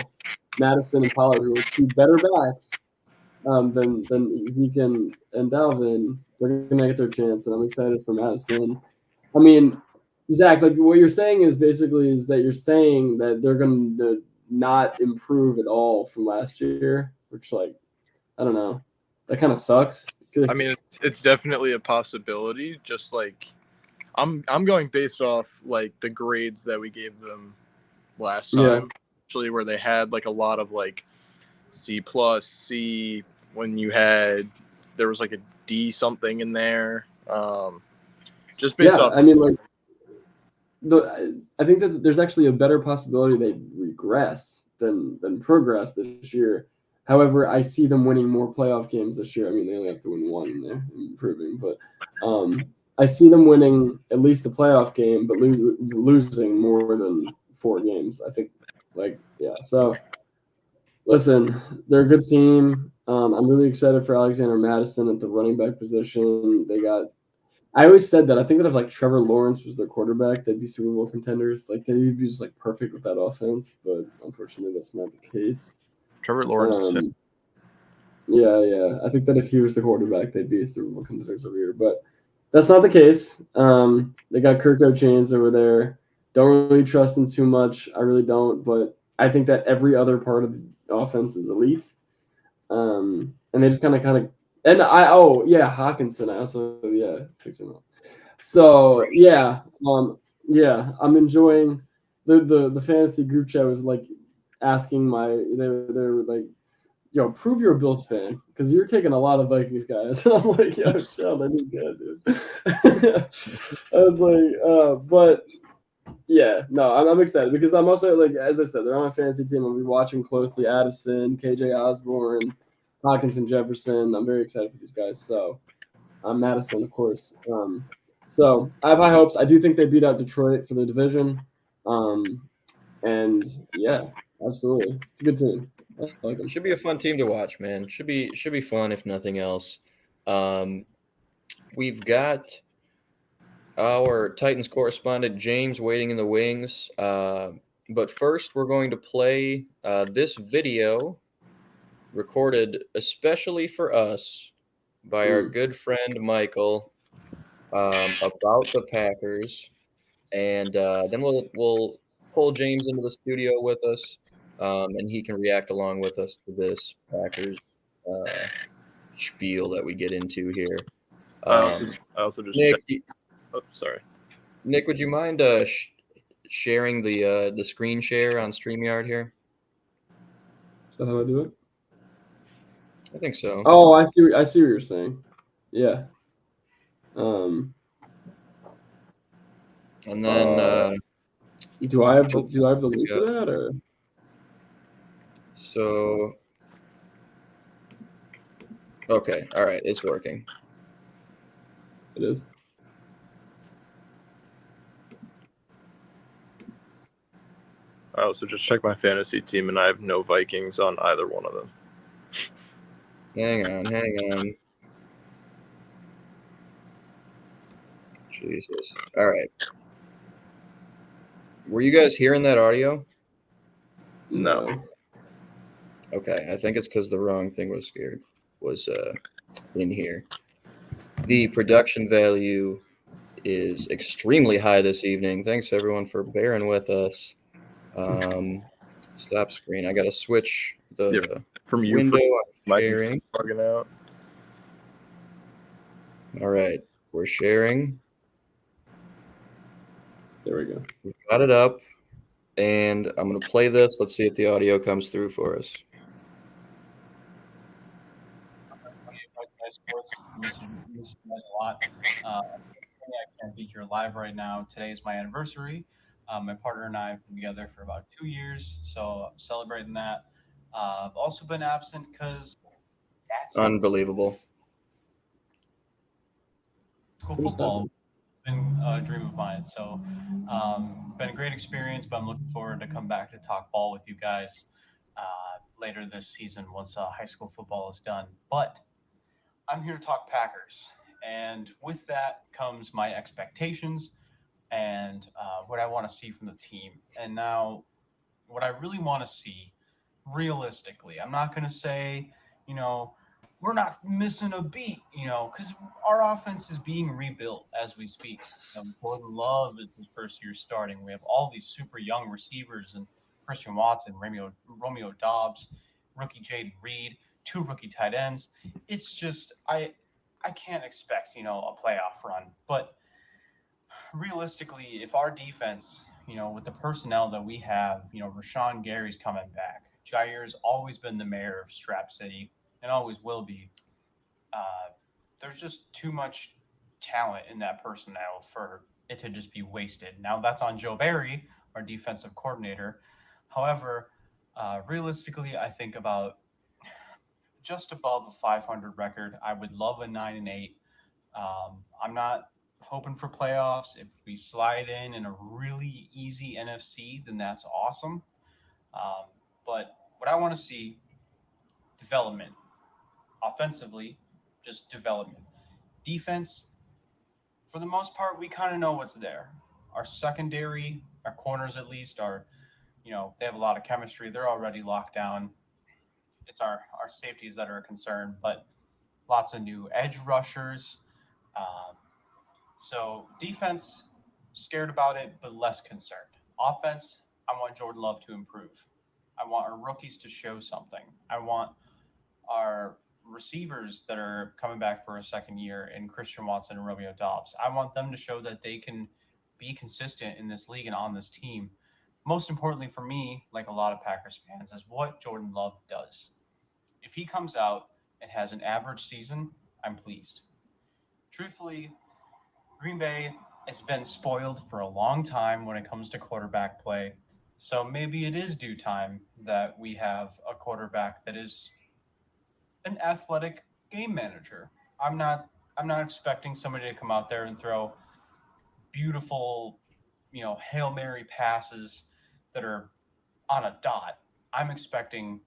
Madison and Pollard, who are 2 better backs than Zeke and Dalvin, they're going to get their chance. And I'm excited for Madison. I mean, Zach, like what you're saying is that you're saying that they're going to not improve at all from last year, which, like, I don't know. That kind of sucks. I mean, it's definitely a possibility. Just like I'm going based off like the grades that we gave them last time, actually, where they had like a lot of like C+, C, when there was like a D something in there. Just based off. I mean, like I think that there's actually a better possibility they regress than progress this year. However, I see them winning more playoff games this year. I mean, they only have to win one in there, improving, but I see them winning at least a playoff game, but losing more than 4 games. I think, So, listen, they're a good team. I'm really excited for Alexander Madison at the running back position. I always said that I think that if like Trevor Lawrence was their quarterback, they'd be Super Bowl contenders. Like they'd be just like perfect with that offense, but unfortunately, that's not the case. Trevor Lawrence. Yeah. I think that if he was the quarterback, they'd be Super Bowl contenders every year, but that's not the case. They got Kirk Chains over there. Don't really trust him too much. I really don't, but I think that every other part of the offense is elite. And they just kind of Hawkinson. I also picked him up. So I'm enjoying the fantasy group chat was like asking they were like, yo, prove you're a Bills fan because you're taking a lot of Vikings guys. And I'm like, yo, chill, that is good, dude. I was like, but yeah, no, I'm excited because I'm also like, as I said, they're on my fantasy team. I'll be watching closely Addison, KJ Osborne, Hawkinson, Jefferson. I'm very excited for these guys. So I'm Madison, of course. So I have high hopes. I do think they beat out Detroit for the division. And yeah, absolutely. It's a good team. Like should be a fun team to watch, man. Should be fun if nothing else. We've got our Titans correspondent James waiting in the wings. But first, we're going to play this video recorded especially for us by our good friend Michael about the Packers, and then we'll pull James into the studio with us, and he can react along with us to this Packers spiel that we get into here. I also just Nick, checked. Oh, sorry. Nick, would you mind sharing the screen share on StreamYard here? Is that how I do it? I think so. Oh, I see. I see what you're saying. Yeah. And then do I have the link to that or? So okay, all right, it's working. It is. Oh, so just check my fantasy team, and I have no Vikings on either one of them. Hang on. Jesus. All right. Were you guys hearing that audio? No. Okay, I think it's because the wrong thing was in here. The production value is extremely high this evening. Thanks everyone for bearing with us. Stop screen. I gotta switch the From you window for I'm sharing. bugging out. All right, we're sharing. There we go. We've got it up, and I'm gonna play this. Let's see if the audio comes through for us. Sports, miss you guys a lot. I can't be here live right now. Today is my anniversary. My partner and I have been together for about 2 years, so I'm celebrating that. I've also been absent because that's Unbelievable. school football. Been a dream of mine. So, been a great experience. But I'm looking forward to come back to talk ball with you guys later this season once high school football is done. But I'm here to talk Packers. And with that comes my expectations and what I want to see from the team. And now, what I really want to see realistically, I'm not going to say, we're not missing a beat, because our offense is being rebuilt as we speak. Gordon Love is his first year starting. We have all these super young receivers and Christian Watson, Romeo Dobbs, rookie Jaden Reed, two rookie tight ends. It's just I can't expect a playoff run, but realistically, if our defense, with the personnel that we have, Rashawn Gary's coming back. Jair's always been the mayor of Strap City and always will be. There's just too much talent in that personnel for it to just be wasted. Now that's on Joe Barry, our defensive coordinator. However, realistically, I think about just above a 500 record. I would love a 9-8. I'm not hoping for playoffs. If we slide in a really easy NFC, then that's awesome. But what I want to see, development. Offensively, just development. Defense, for the most part, we kind of know what's there. Our secondary, our corners at least, they have a lot of chemistry. They're already locked down. It's our safeties that are a concern, but lots of new edge rushers. Um, So defense, scared about it, but less concerned. Offense, I want Jordan Love to improve. I want our rookies to show something. I want our receivers that are coming back for a second year in Christian Watson and Romeo Dobbs. I want them to show that they can be consistent in this league and on this team. Most importantly for me, like a lot of Packers fans, is what Jordan Love does. If he comes out and has an average season, I'm pleased. Truthfully, Green Bay has been spoiled for a long time when it comes to quarterback play. So maybe it is due time that we have a quarterback that is an athletic game manager. I'm not I'm not expecting somebody to come out there and throw beautiful, Hail Mary passes that are on a dot. I'm expecting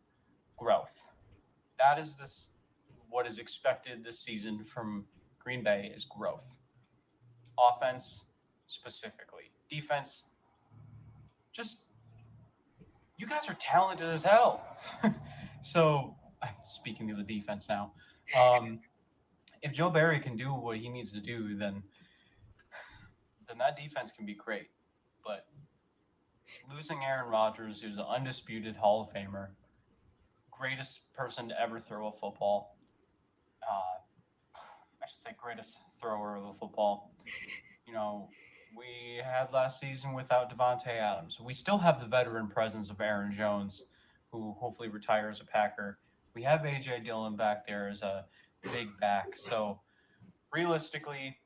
growth. That is this what is expected this season from Green Bay is growth. Offense specifically. Defense, just you guys are talented as hell. So I'm speaking to the defense now. If Joe Barry can do what he needs to do, then that defense can be great. But losing Aaron Rodgers, who's an undisputed Hall of Famer, greatest person to ever throw a football, I should say greatest thrower of a football. You know, we had last season without Devontae Adams. We still have the veteran presence of Aaron Jones, who hopefully retires a Packer. We have A.J. Dillon back there as a big back. So realistically,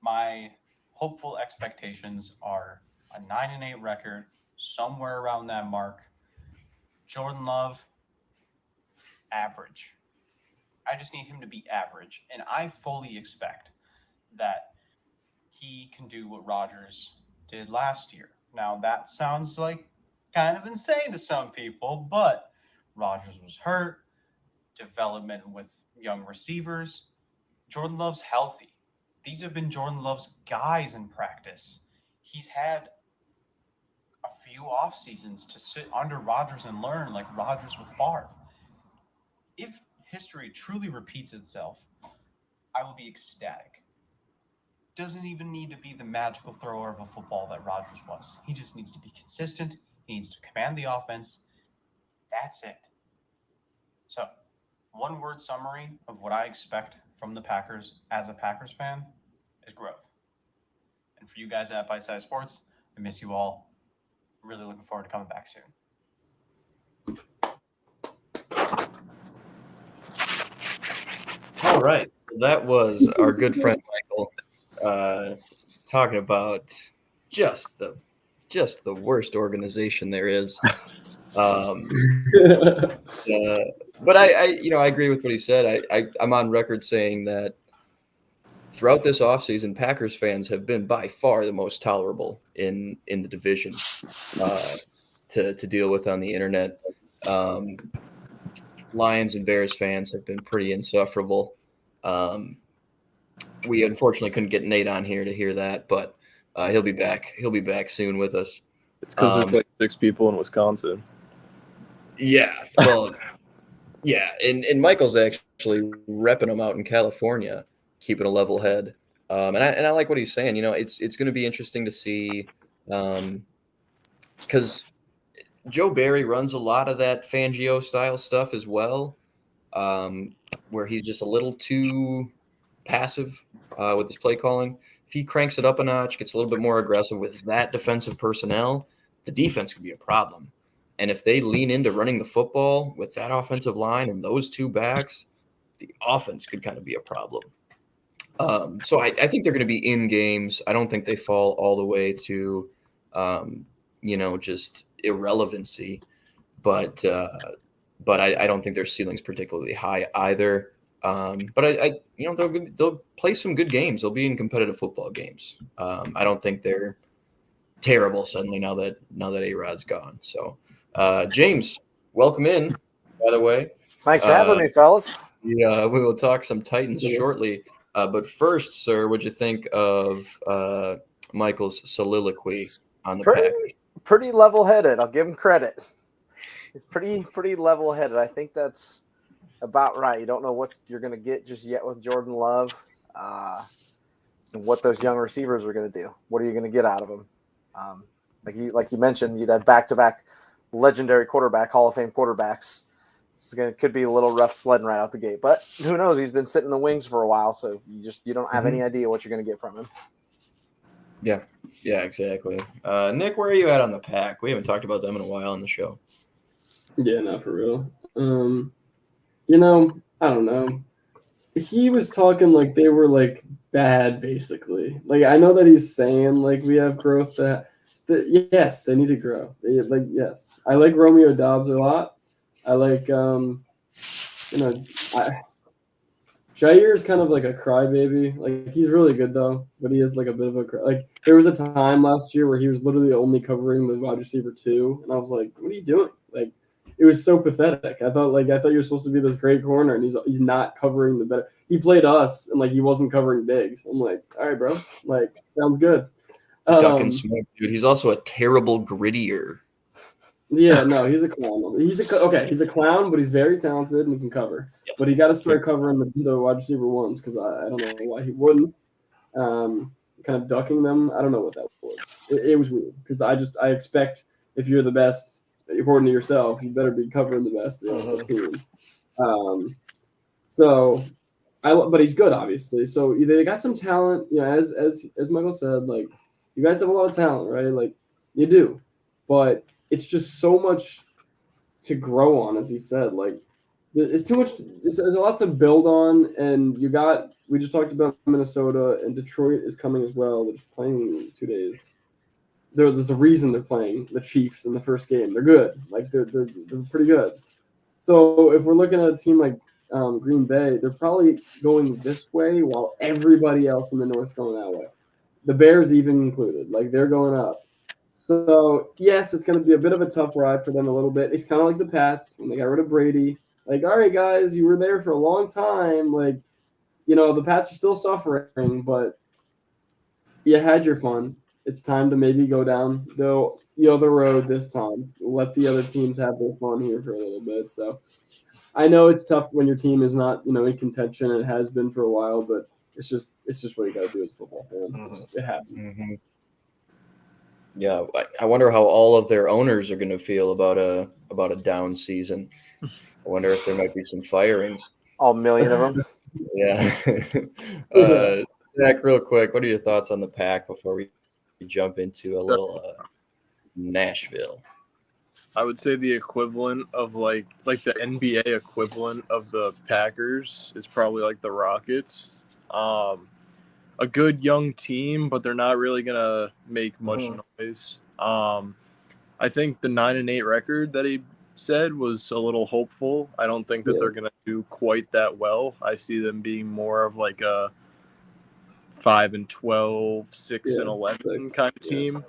my hopeful expectations are a 9-8 record, somewhere around that mark. Jordan Love, average. I just need him to be average. And I fully expect that he can do what Rodgers did last year. Now, that sounds like kind of insane to some people, but Rodgers was hurt, development with young receivers. Jordan Love's healthy. These have been Jordan Love's guys in practice. He's had a few off seasons to sit under Rodgers and learn, like Rodgers with Favre. If history truly repeats itself, I will be ecstatic. Doesn't even need to be the magical thrower of a football that Rodgers was. He just needs to be consistent. He needs to command the offense. That's it. So, one word summary of what I expect from the Packers as a Packers fan is growth. And for you guys at Bite Size Sports, I miss you all. Really looking forward to coming back soon. All right. So that was our good friend Michael talking about just the worst organization there is. But I agree with what he said. I'm on record saying that throughout this offseason, Packers fans have been by far the most tolerable in the division to deal with on the internet. Lions and Bears fans have been pretty insufferable. We unfortunately couldn't get Nate on here to hear that, but he'll be back. He'll be back soon with us. It's because there's like 6 people in Wisconsin. Yeah, well, yeah, and Michael's actually repping them out in California, keeping a level head. And I like what he's saying. You know, it's going to be interesting to see, because Joe Barry runs a lot of that Fangio style stuff as well, where he's just a little too passive with his play calling. If he cranks it up a notch, gets a little bit more aggressive with that defensive personnel, the defense could be a problem. And if they lean into running the football with that offensive line and those two backs, the offense could kind of be a problem. So I think they're going to be in games. I don't think they fall all the way to, just irrelevancy. But I don't think their ceiling's particularly high either. But they'll play some good games. They'll be in competitive football games. I don't think they're terrible suddenly now that A-Rod's gone. So, James, welcome in, by the way. Thanks for having me, fellas. Yeah, we will talk some Titans shortly. But first, sir, what'd you think of Michael's soliloquy on the Packers? Pretty level-headed. I'll give him credit. He's pretty level-headed. I think that's about right. You don't know what you're going to get just yet with Jordan Love, and what those young receivers are going to do. What are you going to get out of them? Like you mentioned, you'd have back-to-back legendary quarterback, Hall of Fame quarterbacks. Could be a little rough sledding right out the gate, but who knows? He's been sitting in the wings for a while, so you don't have any idea what you're going to get from him. Yeah, exactly. Nick, where are you at on the Pack? We haven't talked about them in a while on the show. Yeah, not for real. I don't know. He was talking like they were like bad, basically. Like I know that he's saying like we have growth that yes, they need to grow. Yes, I like Romeo Doubs a lot. I like Jair is kind of like a crybaby. Like he's really good though, but he is like a bit of a like. There was a time last year where he was literally only covering the wide receiver 2, and I was like, "What are you doing?" Like, it was so pathetic. I thought you were supposed to be this great corner, and he's not covering the better. He played us, and like he wasn't covering Diggs. I'm like, all right, bro. Like, sounds good. Duck and smoke, dude. He's also a terrible grittier. Yeah, no, he's a clown. He's a clown, but he's very talented and he can cover. Yes. But he got to start covering the wide receiver ones because I don't know why he wouldn't. Kind of ducking them. I don't know what that was. It was weird because I expect if you're the best, according to yourself, you better be covering the best of the team. But he's good, obviously. So they got some talent. You know, as Michael said, like you guys have a lot of talent, right? Like you do, but it's just so much to grow on, as he said. Like it's too much. There's a lot to build on, and we just talked about Minnesota and Detroit is coming as well. They're just playing in 2 days. There's a reason they're playing the Chiefs in the first game. They're good. Like they're pretty good. So if we're looking at a team like Green Bay, they're probably going this way while everybody else in the North's going that way. The Bears even included. Like they're going up. So yes, it's going to be a bit of a tough ride for them a little bit. It's kind of like the Pats when they got rid of Brady. Like, all right, guys, you were there for a long time. Like, you know, the Pats are still suffering, but you had your fun. It's time to maybe go down the other road this time. Let the other teams have their fun here for a little bit. So I know it's tough when your team is not, in contention. It has been for a while, but it's just what you got to do as a football fan. It happens. Mm-hmm. Yeah, I wonder how all of their owners are going to feel about a down season. I wonder if there might be some firings. All million of them. Yeah. Zach, real quick, what are your thoughts on the Pack before we jump into a little Nashville? I would say the equivalent of like the NBA equivalent of the Packers is probably like the Rockets. A good young team, but they're not really gonna make much noise. I think the 9-8 record that he said was a little hopeful. I don't think that they're gonna do quite that well. I see them being more of like a 5-12, 6-11 kind of team.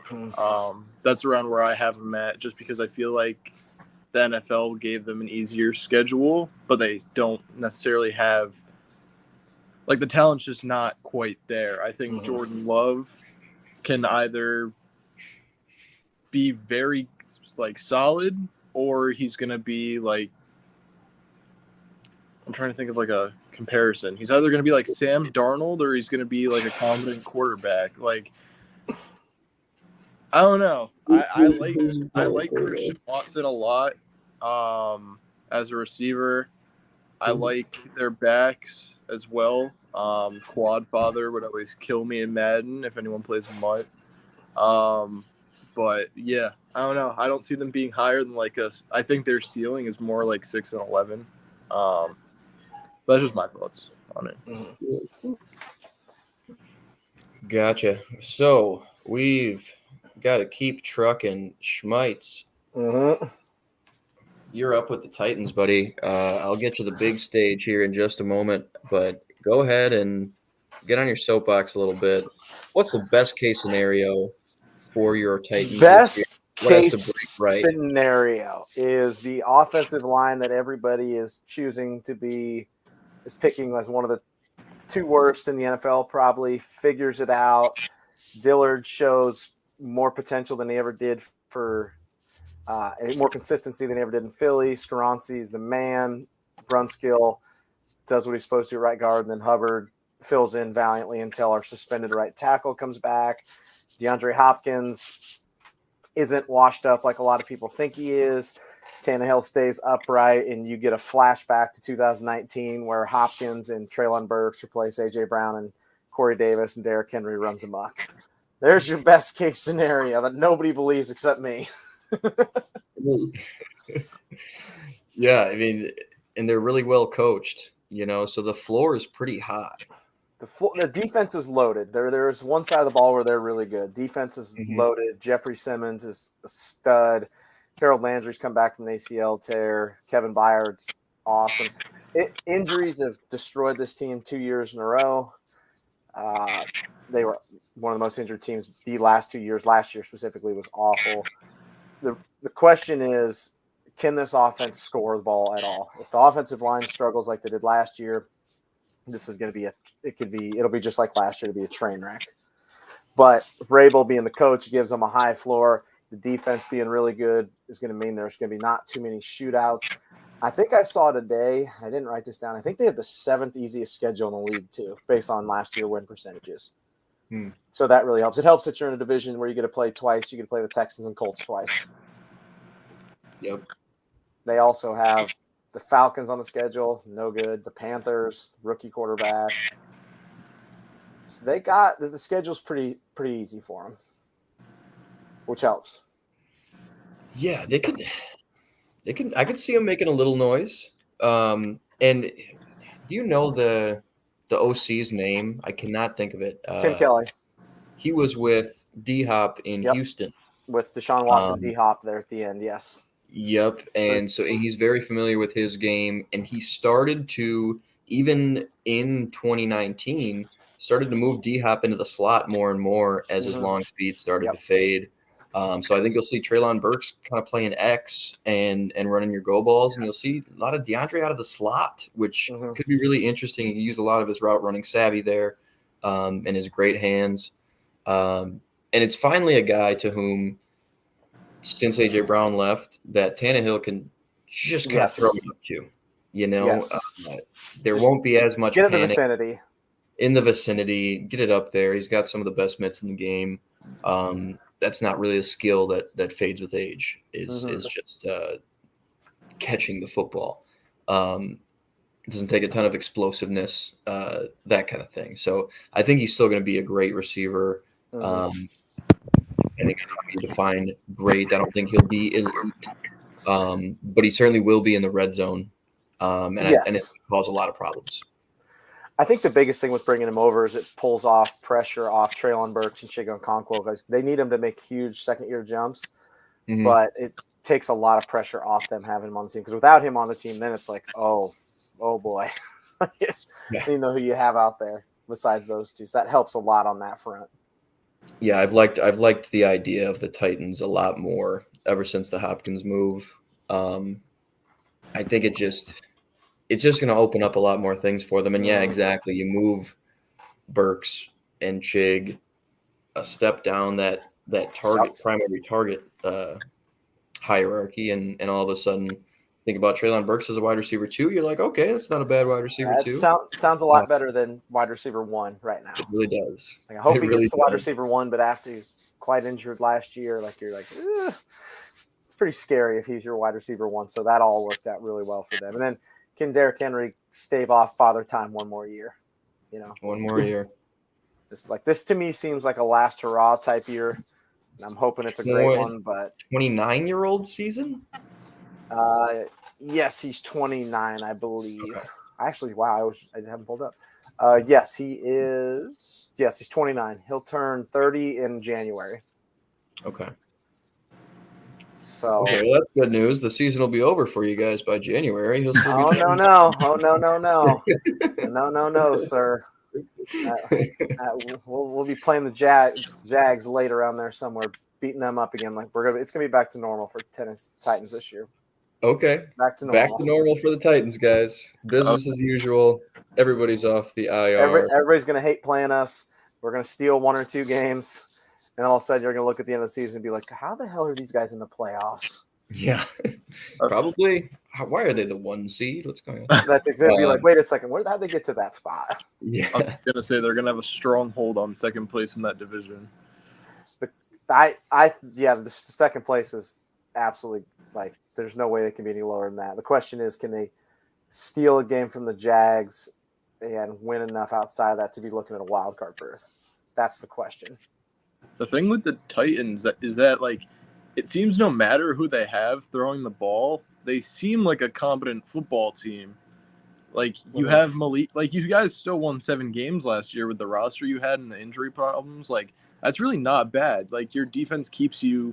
That's around where I have them at, just because I feel like the NFL gave them an easier schedule, but they don't necessarily have like the talent's just not quite there. I think Jordan Love can either be very like solid, or he's gonna be like, I'm trying to think of like a comparison. He's either gonna be like Sam Darnold, or he's gonna be like a competent quarterback. Like, I don't know. I like Christian Watson a lot as a receiver. I like their backs as well. Quad Father would always kill me in Madden if anyone plays Mutt. But yeah, I don't know. I don't see them being higher than like us. I think their ceiling is more like 6-11. That's just my thoughts on it. Gotcha. So we've got to keep trucking. Schmitz, you're up with the Titans, buddy. I'll get to the big stage here in just a moment, but go ahead and get on your soapbox a little bit. What's the best case scenario for your Titans? Best case scenario is the offensive line that everybody is picking as one of the two worst in the NFL, probably figures it out. Dillard shows more potential than he ever did for more consistency than he ever did in Philly. Skaronski is the man. Brunskill does what he's supposed to at right guard, and then Hubbard fills in valiantly until our suspended right tackle comes back. DeAndre Hopkins isn't washed up like a lot of people think he is. Tannehill stays upright, and you get a flashback to 2019 where Hopkins and Treylon Burks replace A.J. Brown, and Corey Davis and Derrick Henry runs amok. There's your best case scenario that nobody believes except me. Yeah, I mean, and they're really well coached, so the floor is pretty high. The defense is loaded. There's one side of the ball where they're really good. Defense is loaded. Jeffrey Simmons is a stud. Harold Landry's come back from an ACL tear. Kevin Byard's awesome. Injuries have destroyed this team 2 years in a row. They were one of the most injured teams the last 2 years. Last year specifically was awful. The question is, can this offense score the ball at all? If the offensive line struggles like they did last year, this is going to be it'll be just like last year to be a train wreck. But Vrabel being the coach gives them a high floor. The defense being really good is going to mean there's going to be not too many shootouts. I think I saw today, I didn't write this down, I think they have the 7th easiest schedule in the league too, based on last year win percentages. So that really helps. It helps that you're in a division where you get to play twice. You get to play the Texans and Colts twice. Yep. They also have the Falcons on the schedule, no good. The Panthers, rookie quarterback. So they got the schedule's pretty easy for them, which helps. Yeah, they could. I could see them making a little noise. And do you know the OC's name? I cannot think of it. Tim Kelly. He was with D-Hop in Houston. With Deshaun Watson, D-Hop there at the end, yes. Yep, and so he's very familiar with his game, and he started to, even in 2019, started to move D-Hop into the slot more and more as his long speed started to fade. So I think you'll see Treylon Burks kind of playing X and running your go balls, and you'll see a lot of DeAndre out of the slot, which could be really interesting. He used a lot of his route running savvy there, and his great hands. And it's finally a guy to whom, since A.J. Brown left, that Tannehill can just kind of throw it up to. You know, there just won't be as much get panic. In the vicinity. Get it up there. He's got some of the best mitts in the game. That's not really a skill that fades with age. Is just catching the football. It doesn't take a ton of explosiveness, that kind of thing. So I think he's still going to be a great receiver. Depending on how you define great, I don't think he'll be elite, but he certainly will be in the red zone, and it cause a lot of problems. I think the biggest thing with bringing him over is it pulls off pressure off Treylon Burks and Chigo Okonkwo, because they need him to make huge second-year jumps, but it takes a lot of pressure off them having him on the team, because without him on the team, then it's like, oh boy. You know who you have out there besides those two. So that helps a lot on that front. Yeah, I've liked the idea of the Titans a lot more ever since the Hopkins move. I think it's just going to open up a lot more things for them. And yeah, exactly. You move Burks and Chig a step down that primary target hierarchy, and all of a sudden think about Treylon Burks as a wide receiver 2. You're like, okay, that's not a bad wide receiver 2. Sounds a lot better than wide receiver 1 right now. It really does. Like, I hope he gets the wide receiver 1, but after he's quite injured last year, you're like, it's pretty scary if he's your wide receiver 1. So that all worked out really well for them. And then can Derrick Henry stave off Father Time one more year? You know, one more year. This to me seems like a last hurrah type year. And I'm hoping it's a great one. But 29-year-old season. Yes, he's 29, I believe. Okay. Actually, wow, I haven't pulled up. Yes, he is. Yes, he's 29. He'll turn 30 in January. Okay. So okay, well, that's good news. The season will be over for you guys by January. He'll still be no, sir. We'll be playing the Jags late around there somewhere, beating them up again. It's gonna be back to normal for Titans this year. Okay. Back to normal for the Titans, guys. Business as usual. Everybody's off the IR. Everybody's going to hate playing us. We're going to steal 1 or 2 games. And all of a sudden, you're going to look at the end of the season and be like, how the hell are these guys in the playoffs? Yeah. Probably. Why are they the 1 seed? What's going on? That's exactly like, wait a second. How'd they get to that spot? Yeah. I was going to say they're going to have a strong hold on second place in that division. The second place is absolutely there's no way they can be any lower than that. The question is, can they steal a game from the Jags and win enough outside of that to be looking at a wild card berth? That's the question. The thing with the Titans is that it seems no matter who they have throwing the ball, they seem like a competent football team. You have Malik, you guys still won 7 games last year with the roster you had and the injury problems. That's really not bad. Your defense keeps you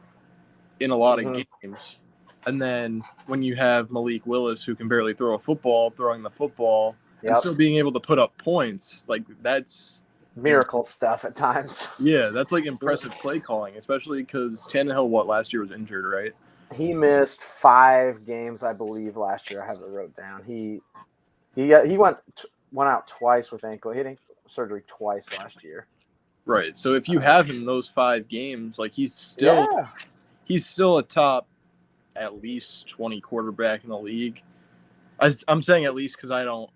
in a lot of games. And then when you have Malik Willis, who can barely throw a football, throwing the football and still being able to put up points, that's miracle stuff at times. Yeah, that's impressive play calling, especially because Tannehill, last year was injured, right? He missed 5 games, I believe, last year. I have it wrote down. He went out twice with ankle. He had ankle surgery twice last year. Right. So if you have him those 5 games, he's still a top at least 20 quarterback in the league. I'm saying at least because I don't.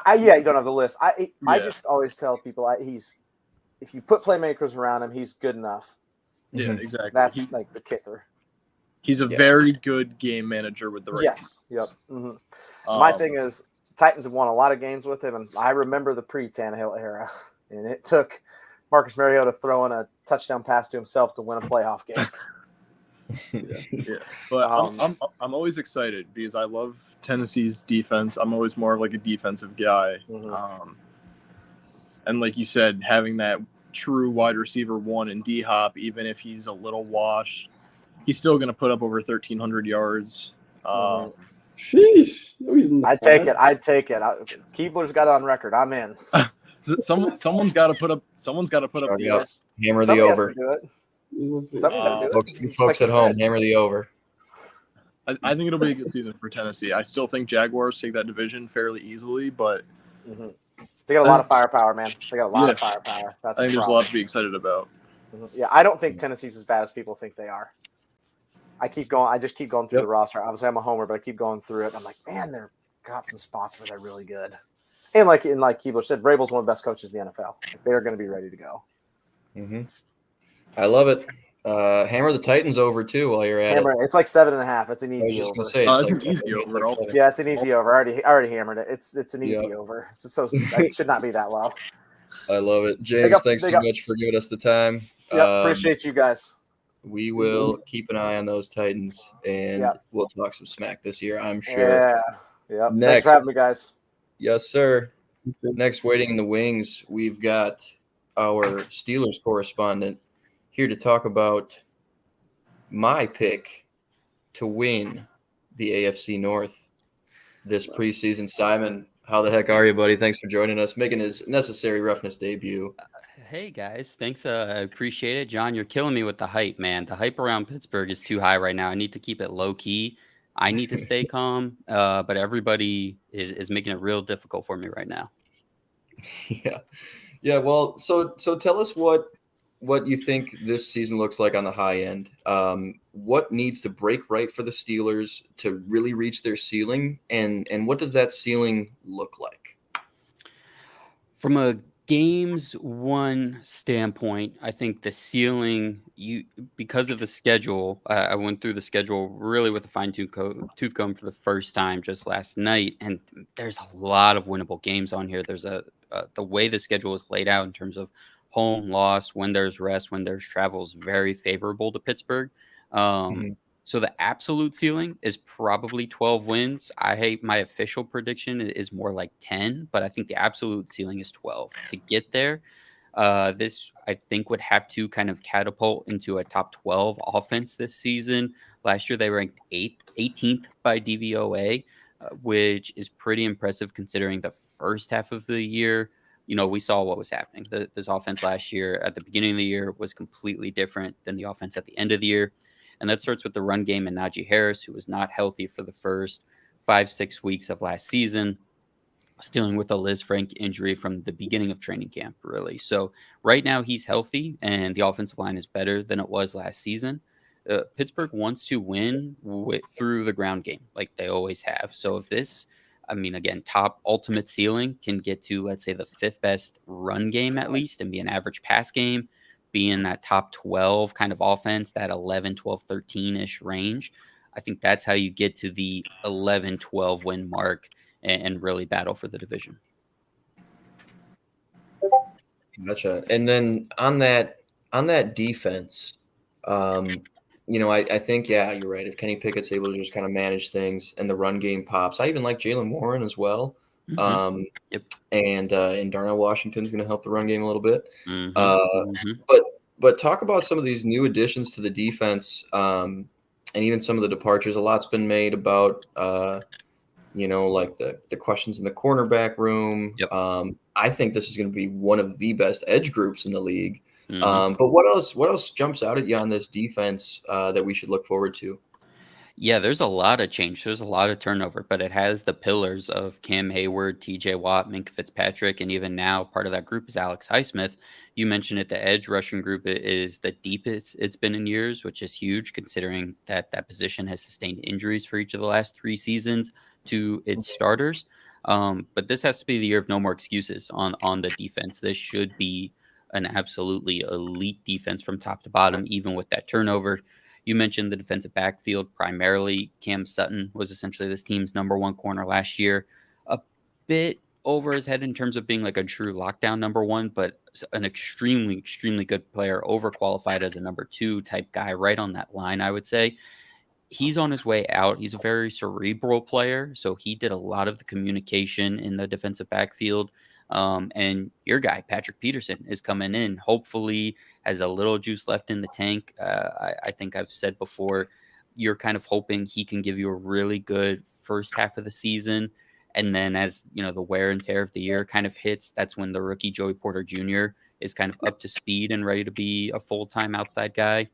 Yeah, you don't have the list. I Yeah. just always tell people if you put playmakers around him, he's good enough. Yeah, Mhm. exactly. That's like the kicker. He's a Yeah. very good game manager with the right. Yes. Yep. My thing is, Titans have won a lot of games with him, and I remember the pre-Tannehill era, and it took Marcus Mariota throwing a touchdown pass to himself to win a playoff game. Yeah, but I'm always excited because I love Tennessee's defense. I'm always more of like a defensive guy, and like you said, having that true wide receiver one in D-Hop, even if he's a little washed, he's still going to put up over 1,300 yards. Sheesh. No, he's not. I'd take it. Keebler's got it on record. I'm in. Someone's got to put up. Someone's got to put up the. Yep. Hammer the Somebody has over. to do it. Somebody's got to do it. You folks at home, hammer the over. I think it'll be a good season for Tennessee. I still think Jaguars take that division fairly easily, but they got a lot of firepower, man. They got a lot of firepower. That's I think there's a lot to be excited about. Yeah, I don't think Tennessee's as bad as people think they are. I just keep going through the roster. Obviously, I'm a homer, but I keep going through it. I'm like, man, they've got some spots where they're really good. And like Keebler said, Vrabel's one of the best coaches in the NFL. Like, they're going to be ready to go. I love it. Hammer the Titans over too while you're at it. It's like 7.5. It's an easy over. Say, it's an easy over. Yeah, it's an easy over. I already hammered it. It's an easy over. So it should not be that low. I love it. James, thanks so much for giving us the time. Yeah, appreciate you guys. We will keep an eye on those Titans, and we'll talk some smack this year, I'm sure. Yeah. Next, thanks for having me, guys. Yes, sir. Next, waiting in the wings, we've got our Steelers correspondent here to talk about my pick to win the AFC North this preseason. Simon, how the heck are you, buddy? Thanks for joining us, making his necessary roughness debut. Hey, guys. Thanks. I appreciate it. John, you're killing me with the hype, man. The hype around Pittsburgh is too high right now. I need to keep it low key. I need to stay calm, but everybody is making it real difficult for me right now. Yeah. Well, so tell us what you think this season looks like on the high end. What needs to break right for the Steelers to really reach their ceiling, and what does that ceiling look like? From a games one standpoint, I think the ceiling, because of the schedule, I went through the schedule really with a fine-tooth comb for the first time just last night, and there's a lot of winnable games on here. There's the way the schedule is laid out in terms of home, loss, when there's rest, when there's travel is very favorable to Pittsburgh. So the absolute ceiling is probably 12 wins. My official prediction is more like 10, but I think the absolute ceiling is 12. To get there, this I think would have to kind of catapult into a top 12 offense this season. Last year they ranked 18th by DVOA, which is pretty impressive considering the first half of the year. We saw what was happening. This offense last year at the beginning of the year was completely different than the offense at the end of the year. And that starts with the run game and Najee Harris, who was not healthy for the first 5-6 weeks of last season, was dealing with a Liz Frank injury from the beginning of training camp, really. So right now he's healthy and the offensive line is better than it was last season. Pittsburgh wants to win through the ground game like they always have. So if this, again, top ultimate ceiling can get to, let's say, the 5th best run game at least and be an average pass game, be in that top 12 kind of offense, that 11, 12, 13-ish range. I think that's how you get to the 11, 12 win mark and really battle for the division. Gotcha. And then on that defense, I think, you're right. If Kenny Pickett's able to just kind of manage things and the run game pops, I even like Jalen Warren as well. And Darnell Washington's going to help the run game a little bit. But talk about some of these new additions to the defense, and even some of the departures. A lot's been made about, like the questions in the cornerback room. I think this is going to be one of the best edge groups in the league. But what else jumps out at you on this defense that we should look forward to? Yeah, there's a lot of change. There's a lot of turnover, but it has the pillars of Cam Hayward, TJ Watt, Minka Fitzpatrick, and even now part of that group is Alex Highsmith. You mentioned it, the edge rushing group is the deepest it's been in years, which is huge considering that that position has sustained injuries for each of the last 3 seasons to its starters. But this has to be the year of no more excuses on the defense. This should be an absolutely elite defense from top to bottom, even with that turnover. You mentioned the defensive backfield primarily. Cam Sutton was essentially this team's #1 corner last year. A bit over his head in terms of being like a true lockdown #1, but an extremely, extremely good player, overqualified as a #2 type guy, right on that line, I would say. He's on his way out. He's a very cerebral player, so he did a lot of the communication in the defensive backfield. And your guy, Patrick Peterson, is coming in. Hopefully, has a little juice left in the tank. I think I've said before, you're kind of hoping he can give you a really good first half of the season, and then as you know, the wear and tear of the year kind of hits, that's when the rookie Joey Porter Jr. is kind of up to speed and ready to be a full-time outside guy.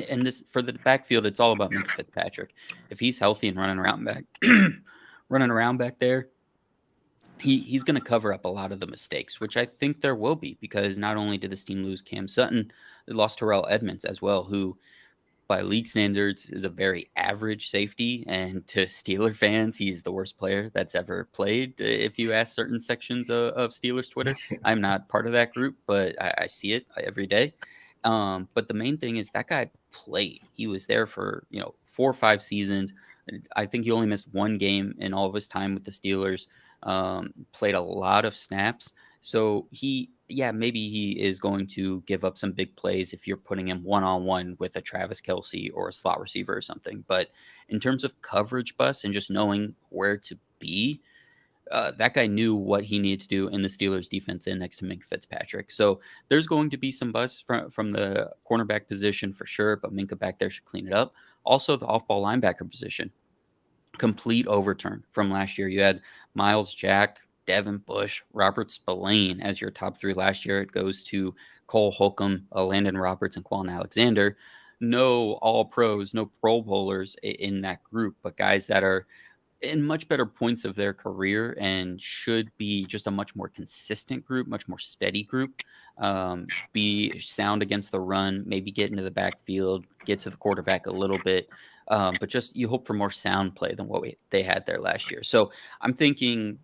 And this for the backfield, it's all about Minka Fitzpatrick. If he's healthy and running around back, running around back there, he's going to cover up a lot of the mistakes, which I think there will be because not only did this team lose Cam Sutton, they lost Terrell Edmonds as well, who by league standards is a very average safety, and to Steeler fans, he's the worst player that's ever played. If you ask certain sections of Steelers Twitter, I'm not part of that group, but I see it every day. But the main thing is that guy played. He was there for 4 or 5 seasons. I think he only missed 1 game in all of his time with the Steelers. Played a lot of snaps. So maybe he is going to give up some big plays if you're putting him one-on-one with a Travis Kelce or a slot receiver or something. But in terms of coverage busts and just knowing where to be, that guy knew what he needed to do in the Steelers defense and next to Minka Fitzpatrick. So there's going to be some busts from the cornerback position for sure, but Minka back there should clean it up. Also, the off-ball linebacker position. Complete overturn from last year. You had Miles Jack, Devin Bush, Robert Spillane as your top 3 last year. It goes to Cole Holcomb, Landon Roberts, and Quan Alexander. No all pros, no Pro Bowlers in that group, but guys that are in much better points of their career and should be just a much more consistent group, much more steady group. Be sound against the run, maybe get into the backfield, get to the quarterback a little bit. But just you hope for more sound play than what they had there last year. So I'm thinking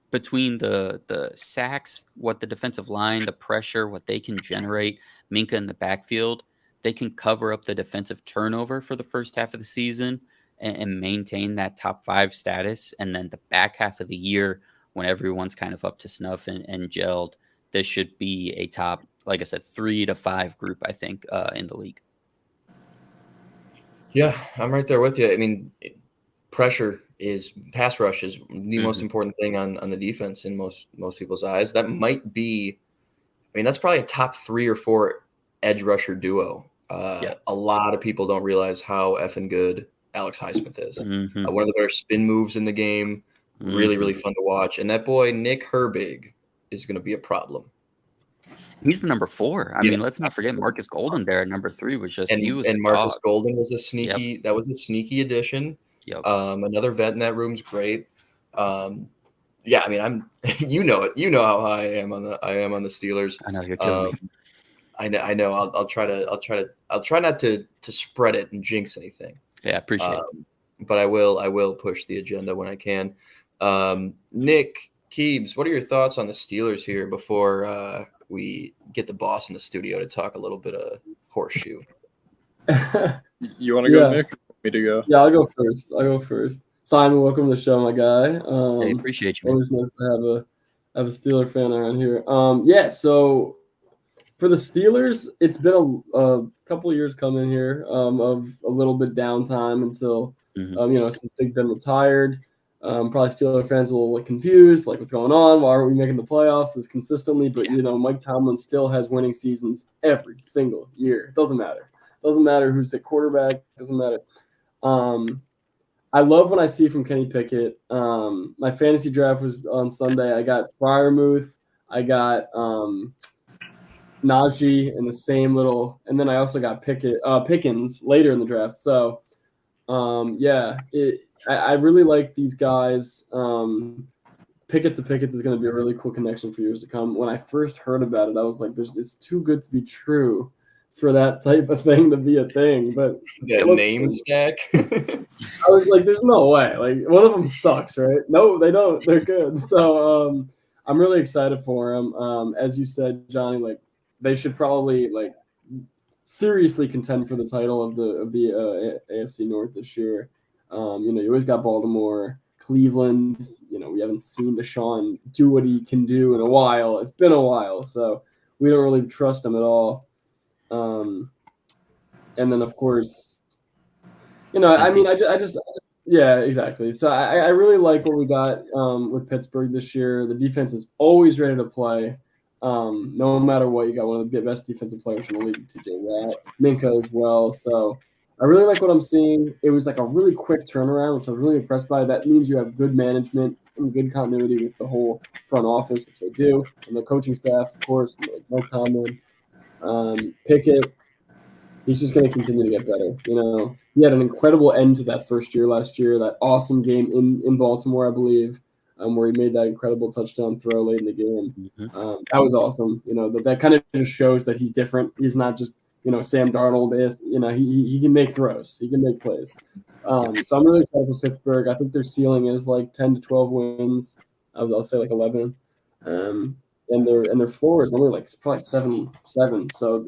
between the sacks, what the defensive line, the pressure, what they can generate, Minka in the backfield, they can cover up the defensive turnover for the first half of the season and maintain that top 5 status. And then the back half of the year, when everyone's kind of up to snuff and gelled, this should be a top, like I said, 3 to 5 group, I think, in the league. Yeah, I'm right there with you. I mean, pass rush is the most important thing on the defense in most people's eyes. That might be, that's probably a top 3 or 4 edge rusher duo. A lot of people don't realize how effing good Alex Highsmith is. One of the better spin moves in the game. Really, really fun to watch. And that boy, Nick Herbig, is going to be a problem. He's the number 4. I mean, let's not forget Marcus Golden there at number 3 was just he was and Marcus Golden was a sneaky that was a sneaky addition. Another vet in that room's great. I'm you know how high I am on the Steelers. I know you're killing me. I know. I'll try not to spread it and jinx anything. Yeah, appreciate it. But I will push the agenda when I can. Nick Keebs, what are your thoughts on the Steelers here before we get the boss in the studio to talk a little bit of horseshoe? You want to go, Nick? Me to go? Yeah, I'll go first. Simon, welcome to the show, my guy. Hey, appreciate you. Always nice to have a Steeler fan around here. So for the Steelers, it's been a couple of years coming here of a little bit downtime until since Big Ben retired. Probably Steeler fans are a little confused, like what's going on? Why aren't we making the playoffs as consistently? But Mike Tomlin still has winning seasons every single year. It doesn't matter. Doesn't matter who's at quarterback. Doesn't matter. I love what I see from Kenny Pickett. My fantasy draft was on Sunday. I got Freiermuth. I got Najee in the same little, and then I also got Pickens later in the draft. So I really like these guys. Pickett to Pickett is going to be a really cool connection for years to come. When I first heard about it, I was like, it's too good to be true for that type of thing to be a thing. But That name stack. I was like, there's no way. Like, one of them sucks, right? No, they don't. They're good. So I'm really excited for them. As you said, Johnny, like they should probably like seriously contend for the title of the AFC North this year. You always got Baltimore, Cleveland. We haven't seen Deshaun do what he can do in a while. It's been a while, so we don't really trust him at all. And then of course, I just yeah, exactly. So I really like what we got with Pittsburgh this year. The defense is always ready to play. No matter what, you got one of the best defensive players in the league, TJ Watt, Minka as well. So I really like what I'm seeing. It was like a really quick turnaround, which I was really impressed by. That means you have good management and good continuity with the whole front office, which they do, and the coaching staff, of course, like Mike Tomlin, Pickett. He's just going to continue to get better. He had an incredible end to that first year last year, that awesome game in Baltimore, I believe, where he made that incredible touchdown throw late in the game. Mm-hmm. That was awesome. That kind of just shows that he's different. He's not just, Sam Darnold is. He can make throws. He can make plays. So I'm really excited for Pittsburgh. I think their ceiling is like 10 to 12 wins. I'll say like 11. And their floor is only like probably 7. So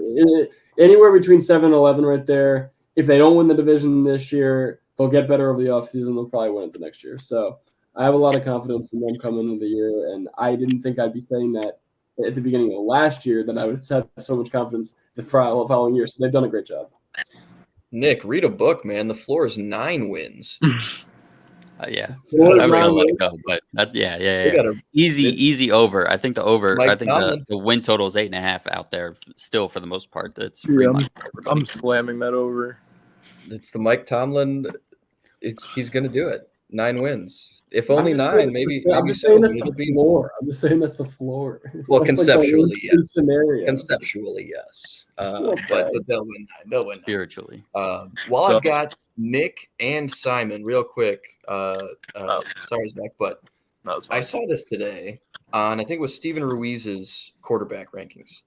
anywhere between 7 and 11 right there. If they don't win the division this year, they'll get better over the offseason. They'll probably win it the next year. So I have a lot of confidence in them coming into the year, and I didn't think I'd be saying that at the beginning of last year, that I would have so much confidence the following year. So they've done a great job. Nick, read a book, man. The floor is 9 wins. Yeah, Floor I was gonna is let 9 it go, but yeah. gotta- Easy over. I think the over. Mike I think Tomlin. the win total is 8.5 out there still for the most part. That's free money for everybody. I'm slamming that over. It's the Mike Tomlin. He's going to do it. 9 wins. If I'm only just 9, saying- maybe. I'm maybe just saying so. that's It'll the be floor. I'm just saying that's the floor. Well, That's conceptually, like the yes. scenario. Conceptually, yes. Okay. But they'll win 9. They'll win 9. Spiritually. While So- I've got Nick and Simon, real quick. Sorry, Zach, but That was I fine. saw this today on, I think it was Steven Ruiz's quarterback rankings.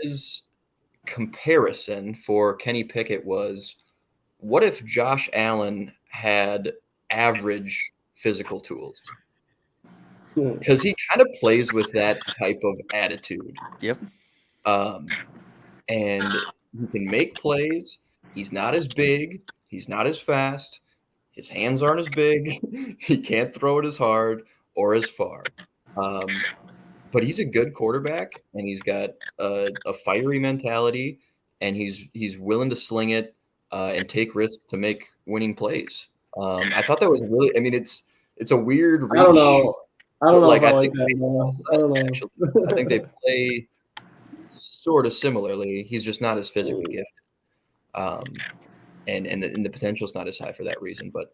His comparison for Kenny Pickett was, what if Josh Allen had average physical tools? Because he kind of plays with that type of attitude. Yep. And he can make plays. He's not as big. He's not as fast. His hands aren't as big. He can't throw it as hard or as far. But he's a good quarterback, and he's got a fiery mentality, and he's willing to sling it and take risks to make winning plays. I thought that was really. I mean, it's a weird reach. I don't know. I don't know Like, if I I like think that. baseball No. does, I don't know. actually. I think they play sort of similarly. He's just not as physically gifted, and the potential is not as high for that reason. But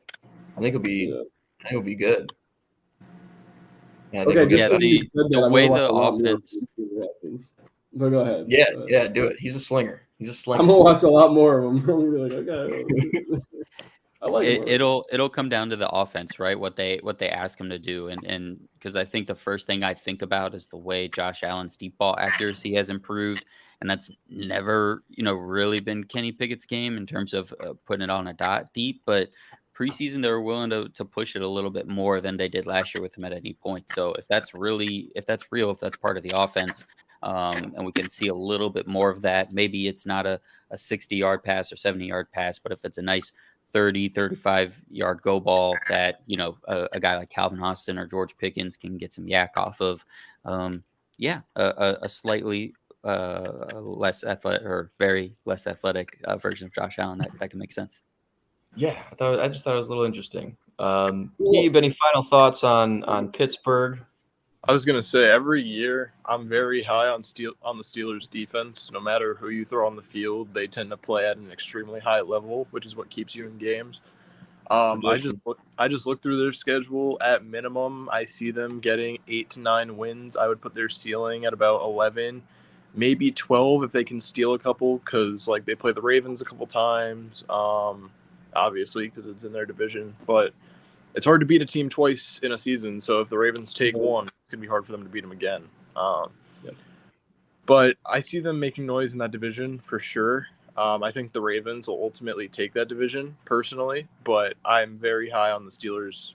I think it'll be good. And I think Okay, we'll get Yeah, just better. because you said that, the I'm way gonna watch the a lot more offense- of these Raptors. But go ahead. Yeah, do it. He's a slinger. He's a I'm slinger. gonna watch a lot more of them. I'm gonna be like, okay. I like it. It'll come down to the offense, right? What they ask him to do, and because I think the first thing I think about is the way Josh Allen's deep ball accuracy has improved, and that's never really been Kenny Pickett's game in terms of putting it on a dot deep. But preseason, they were willing to push it a little bit more than they did last year with him at any point. So if that's real, if that's part of the offense, and we can see a little bit more of that, maybe it's not a 60-yard pass or 70-yard pass, but if it's a nice 30, 35-yard go ball that, a guy like Calvin Austin or George Pickens can get some yak off of, a slightly less athletic or very less athletic version of Josh Allen, that can make sense. Yeah, I just thought it was a little interesting. Gabe, any final thoughts on Pittsburgh? I was gonna say every year I'm very high on the Steelers defense. No matter who you throw on the field, they tend to play at an extremely high level, which is what keeps you in games. I just looked through their schedule. At minimum, I see them getting 8 to 9 wins. I would put their ceiling at about 11, maybe 12 if they can steal a couple, because they play the Ravens a couple times. obviously, because it's in their division. But it's hard to beat a team twice in a season. So if the Ravens take one, it's going to be hard for them to beat them again. But I see them making noise in that division for sure. I think the Ravens will ultimately take that division personally, but I'm very high on the Steelers'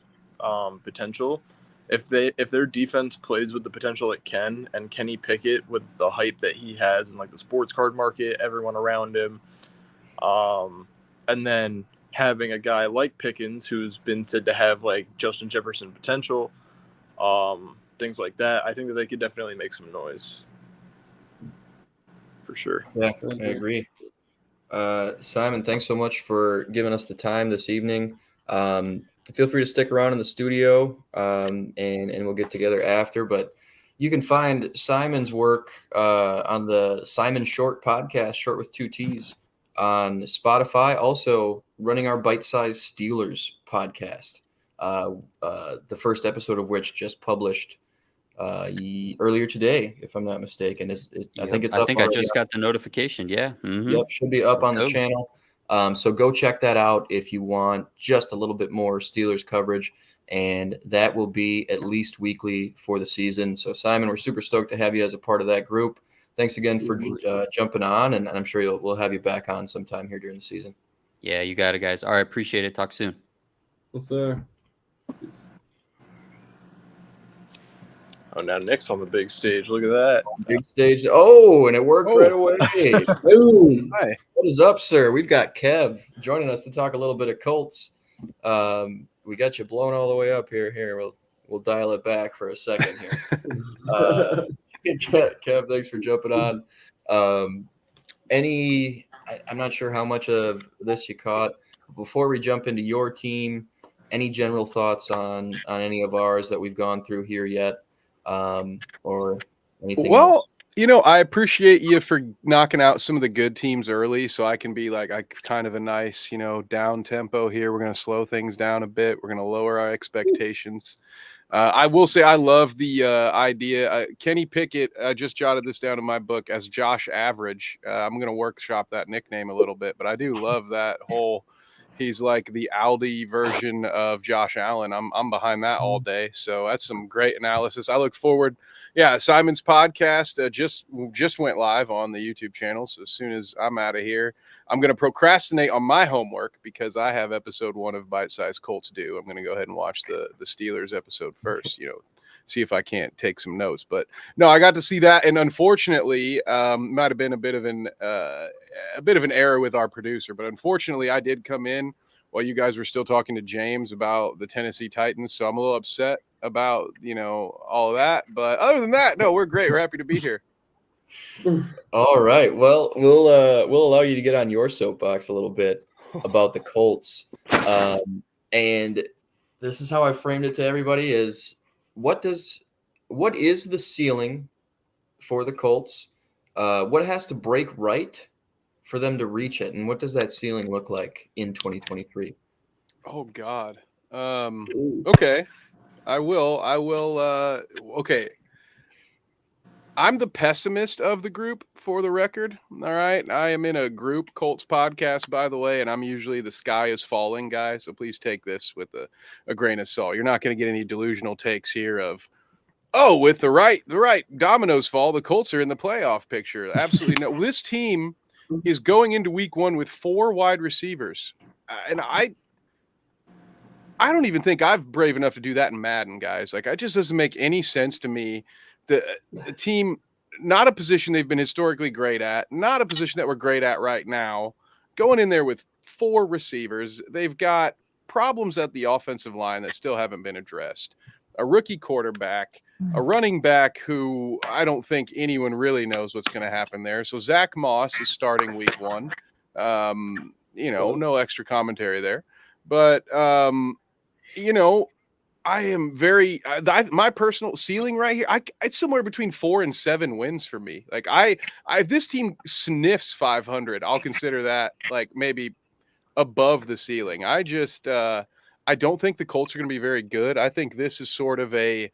potential. If their defense plays with the potential it can, and Kenny Pickett with the hype that he has in like the sports card market, everyone around him, and then having a guy like Pickens who's been said to have like Justin Jefferson potential, things like that, I think that they could definitely make some noise. For sure. Yeah, I agree. Simon, thanks so much for giving us the time this evening. Feel free to stick around in the studio, and we'll get together after. But you can find Simon's work on the Simon Short podcast, Short with 2 T's, on Spotify. Also running our Bite Size Steelers podcast, the first episode of which just published earlier today, if I'm not mistaken. I think it's up. I think I just got the notification. Yeah. Mm-hmm. Yep, should be up Let's on the go. channel. So go check that out if you want just a little bit more Steelers coverage, and that will be at least weekly for the season. So Simon, we're super stoked to have you as a part of that group. Thanks again for jumping on, and I'm sure we'll have you back on sometime here during the season. Yeah, you got it, guys. All right, appreciate it. Talk soon. Yes, sir. Oh, now Nick's on the big stage. Look at that. Big stage. Oh, and it worked right away. Boom. Hi. What is up, sir? We've got Kev joining us to talk a little bit of Colts. We got you blown all the way up here. Here, we'll dial it back for a second here. Kev, thanks for jumping on. I'm not sure how much of this you caught. Before we jump into your team, any general thoughts on any of ours that we've gone through here yet, or anything else? I appreciate you for knocking out some of the good teams early, so I can be like, kind of a nice, down tempo here. We're going to slow things down a bit. We're going to lower our expectations. I will say I love the idea. Kenny Pickett, I just jotted this down in my book as Josh Average. I'm going to workshop that nickname a little bit, but I do love that whole he's like the Aldi version of Josh Allen. I'm behind that all day. So that's some great analysis. I look forward. Yeah, Simon's podcast just went live on the YouTube channel. So as soon as I'm out of here, I'm going to procrastinate on my homework because I have episode 1 of Bite Size Colts due. I'm going to go ahead and watch the Steelers episode first, see if I can't take some notes. But no, I got to see that, and unfortunately, might have been a bit of an error with our producer. But unfortunately, I did come in while you guys were still talking to James about the Tennessee Titans, so I'm a little upset about all of that. But other than that, no, we're great. We're happy to be here. All right. Well, we'll allow you to get on your soapbox a little bit about the Colts, and this is how I framed it to everybody: is what is the ceiling for the Colts? What has to break right for them to reach it, and what does that ceiling look like in 2023? Oh God. Okay. I will. Okay. I'm the pessimist of the group, for the record. All right. I am in a group Colts podcast, by the way, and I'm usually the sky is falling guy. So please take this with a grain of salt. You're not going to get any delusional takes here of, with the right dominoes fall, the Colts are in the playoff picture. Absolutely no. This team is going into week 1 with 4 wide receivers. And I don't even think I'm brave enough to do that in Madden, guys. Like, it just doesn't make any sense to me. The team, not a position they've been historically great at, not a position that we're great at right now, going in there with 4 receivers. They've got problems at the offensive line that still haven't been addressed. A rookie quarterback, a running back who I don't think anyone really knows what's going to happen there. So Zach Moss is starting week 1. No extra commentary there. But, I am very my personal ceiling right here. It's somewhere between 4 and 7 wins for me. Like if this team sniffs 500, I'll consider that like maybe above the ceiling. I just I don't think the Colts are going to be very good. I think this is sort of a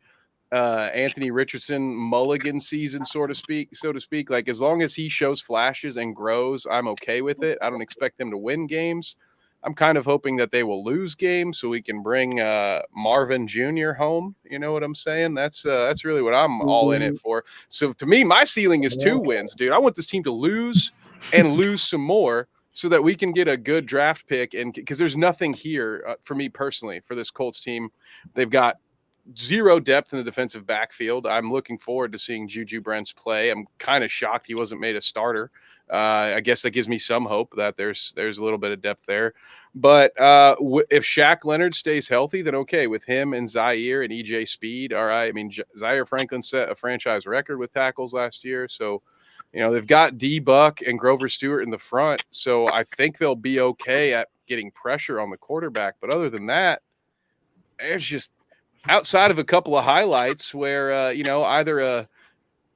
Anthony Richardson mulligan season, so to speak. Like, as long as he shows flashes and grows, I'm okay with it. I don't expect them to win games. I'm kind of hoping that they will lose games so we can bring Marvin Jr. home. You know what I'm saying? That's really what I'm all in it for. So to me, my ceiling is 2 wins, dude. I want this team to lose and lose some more so that we can get a good draft pick. And because there's nothing here for me personally for this Colts team. They've got zero depth in the defensive backfield. I'm looking forward to seeing Juju Brents play. I'm kind of shocked he wasn't made a starter. I guess that gives me some hope that there's a little bit of depth there. But if Shaq Leonard stays healthy, then okay, with him and Zaire and EJ Speed, all right. I mean, Zaire Franklin set a franchise record with tackles last year. So, they've got D-Buck and Grover Stewart in the front. So I think they'll be okay at getting pressure on the quarterback. But other than that, there's just outside of a couple of highlights where, either a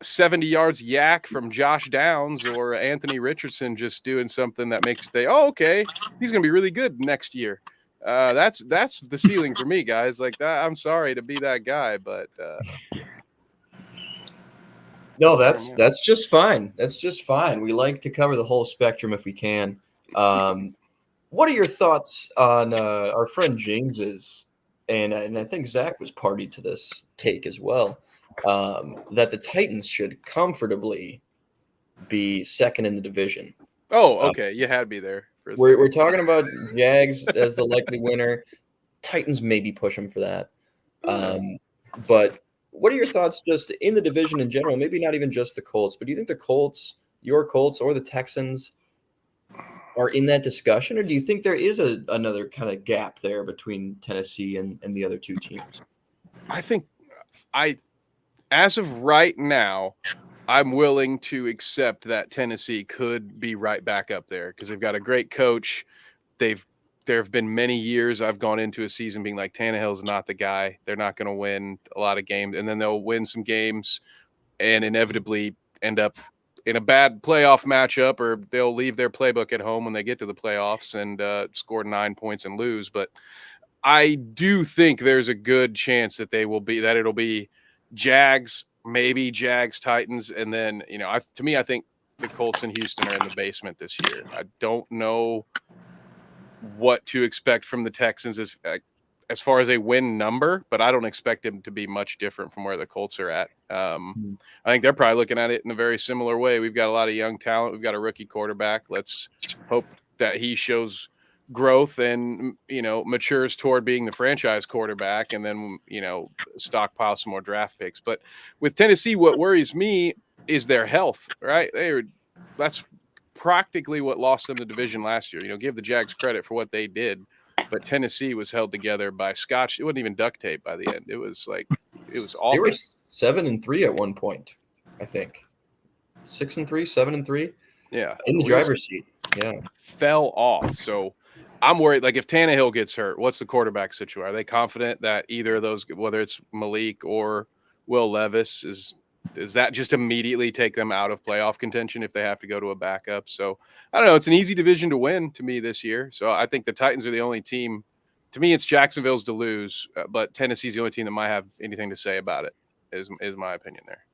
70 yards yak from Josh Downs or Anthony Richardson just doing something that makes you say, oh, okay, he's going to be really good next year. That's the ceiling for me, guys. Like that, I'm sorry to be that guy, but no, that's just fine. That's just fine. We like to cover the whole spectrum if we can. What are your thoughts on our friend James's? And I think Zach was party to this take as well, that the Titans should comfortably be second in the division. Oh, okay. You had me there. We're talking about Jags as the likely winner. Titans maybe push them for that. But what are your thoughts just in the division in general? Maybe not even just the Colts, but do you think the Colts, your Colts or the Texans are in that discussion, or do you think there is another kind of gap there between Tennessee and the other two teams? I think as of right now, I'm willing to accept that Tennessee could be right back up there because they've got a great coach. There have been many years I've gone into a season being like, Tannehill's not the guy. They're not going to win a lot of games, and then they'll win some games and inevitably end up in a bad playoff matchup, or they'll leave their playbook at home when they get to the playoffs and score 9 points and lose. But I do think there's a good chance that it'll be Jags, maybe Jags, Titans, and then to me, I think the Colts and Houston are in the basement this year. I don't know what to expect from the Texans as far as a win number, but I don't expect them to be much different from where the Colts are at. I think they're probably looking at it in a very similar way. We've got a lot of young talent. We've got a rookie quarterback. Let's hope that he shows growth and, matures toward being the franchise quarterback, and then, stockpile some more draft picks. But with Tennessee, what worries me is their health, right? That's practically what lost them the division last year. Give the Jags credit for what they did, but Tennessee was held together by scotch. It wasn't even duct tape by the end. It was awful. They were 7-3 at one point, I think. 6-3, 7-3. Yeah, in the driver's seat. Yeah, fell off. So I'm worried. Like if Tannehill gets hurt, what's the quarterback situation? Are they confident that either of those, whether it's Malik or Will Levis, does that just immediately take them out of playoff contention if they have to go to a backup? So I don't know. It's an easy division to win to me this year. So I think the Titans are the only team. To me, it's Jacksonville's to lose, but Tennessee's the only team that might have anything to say about it. Is my opinion there.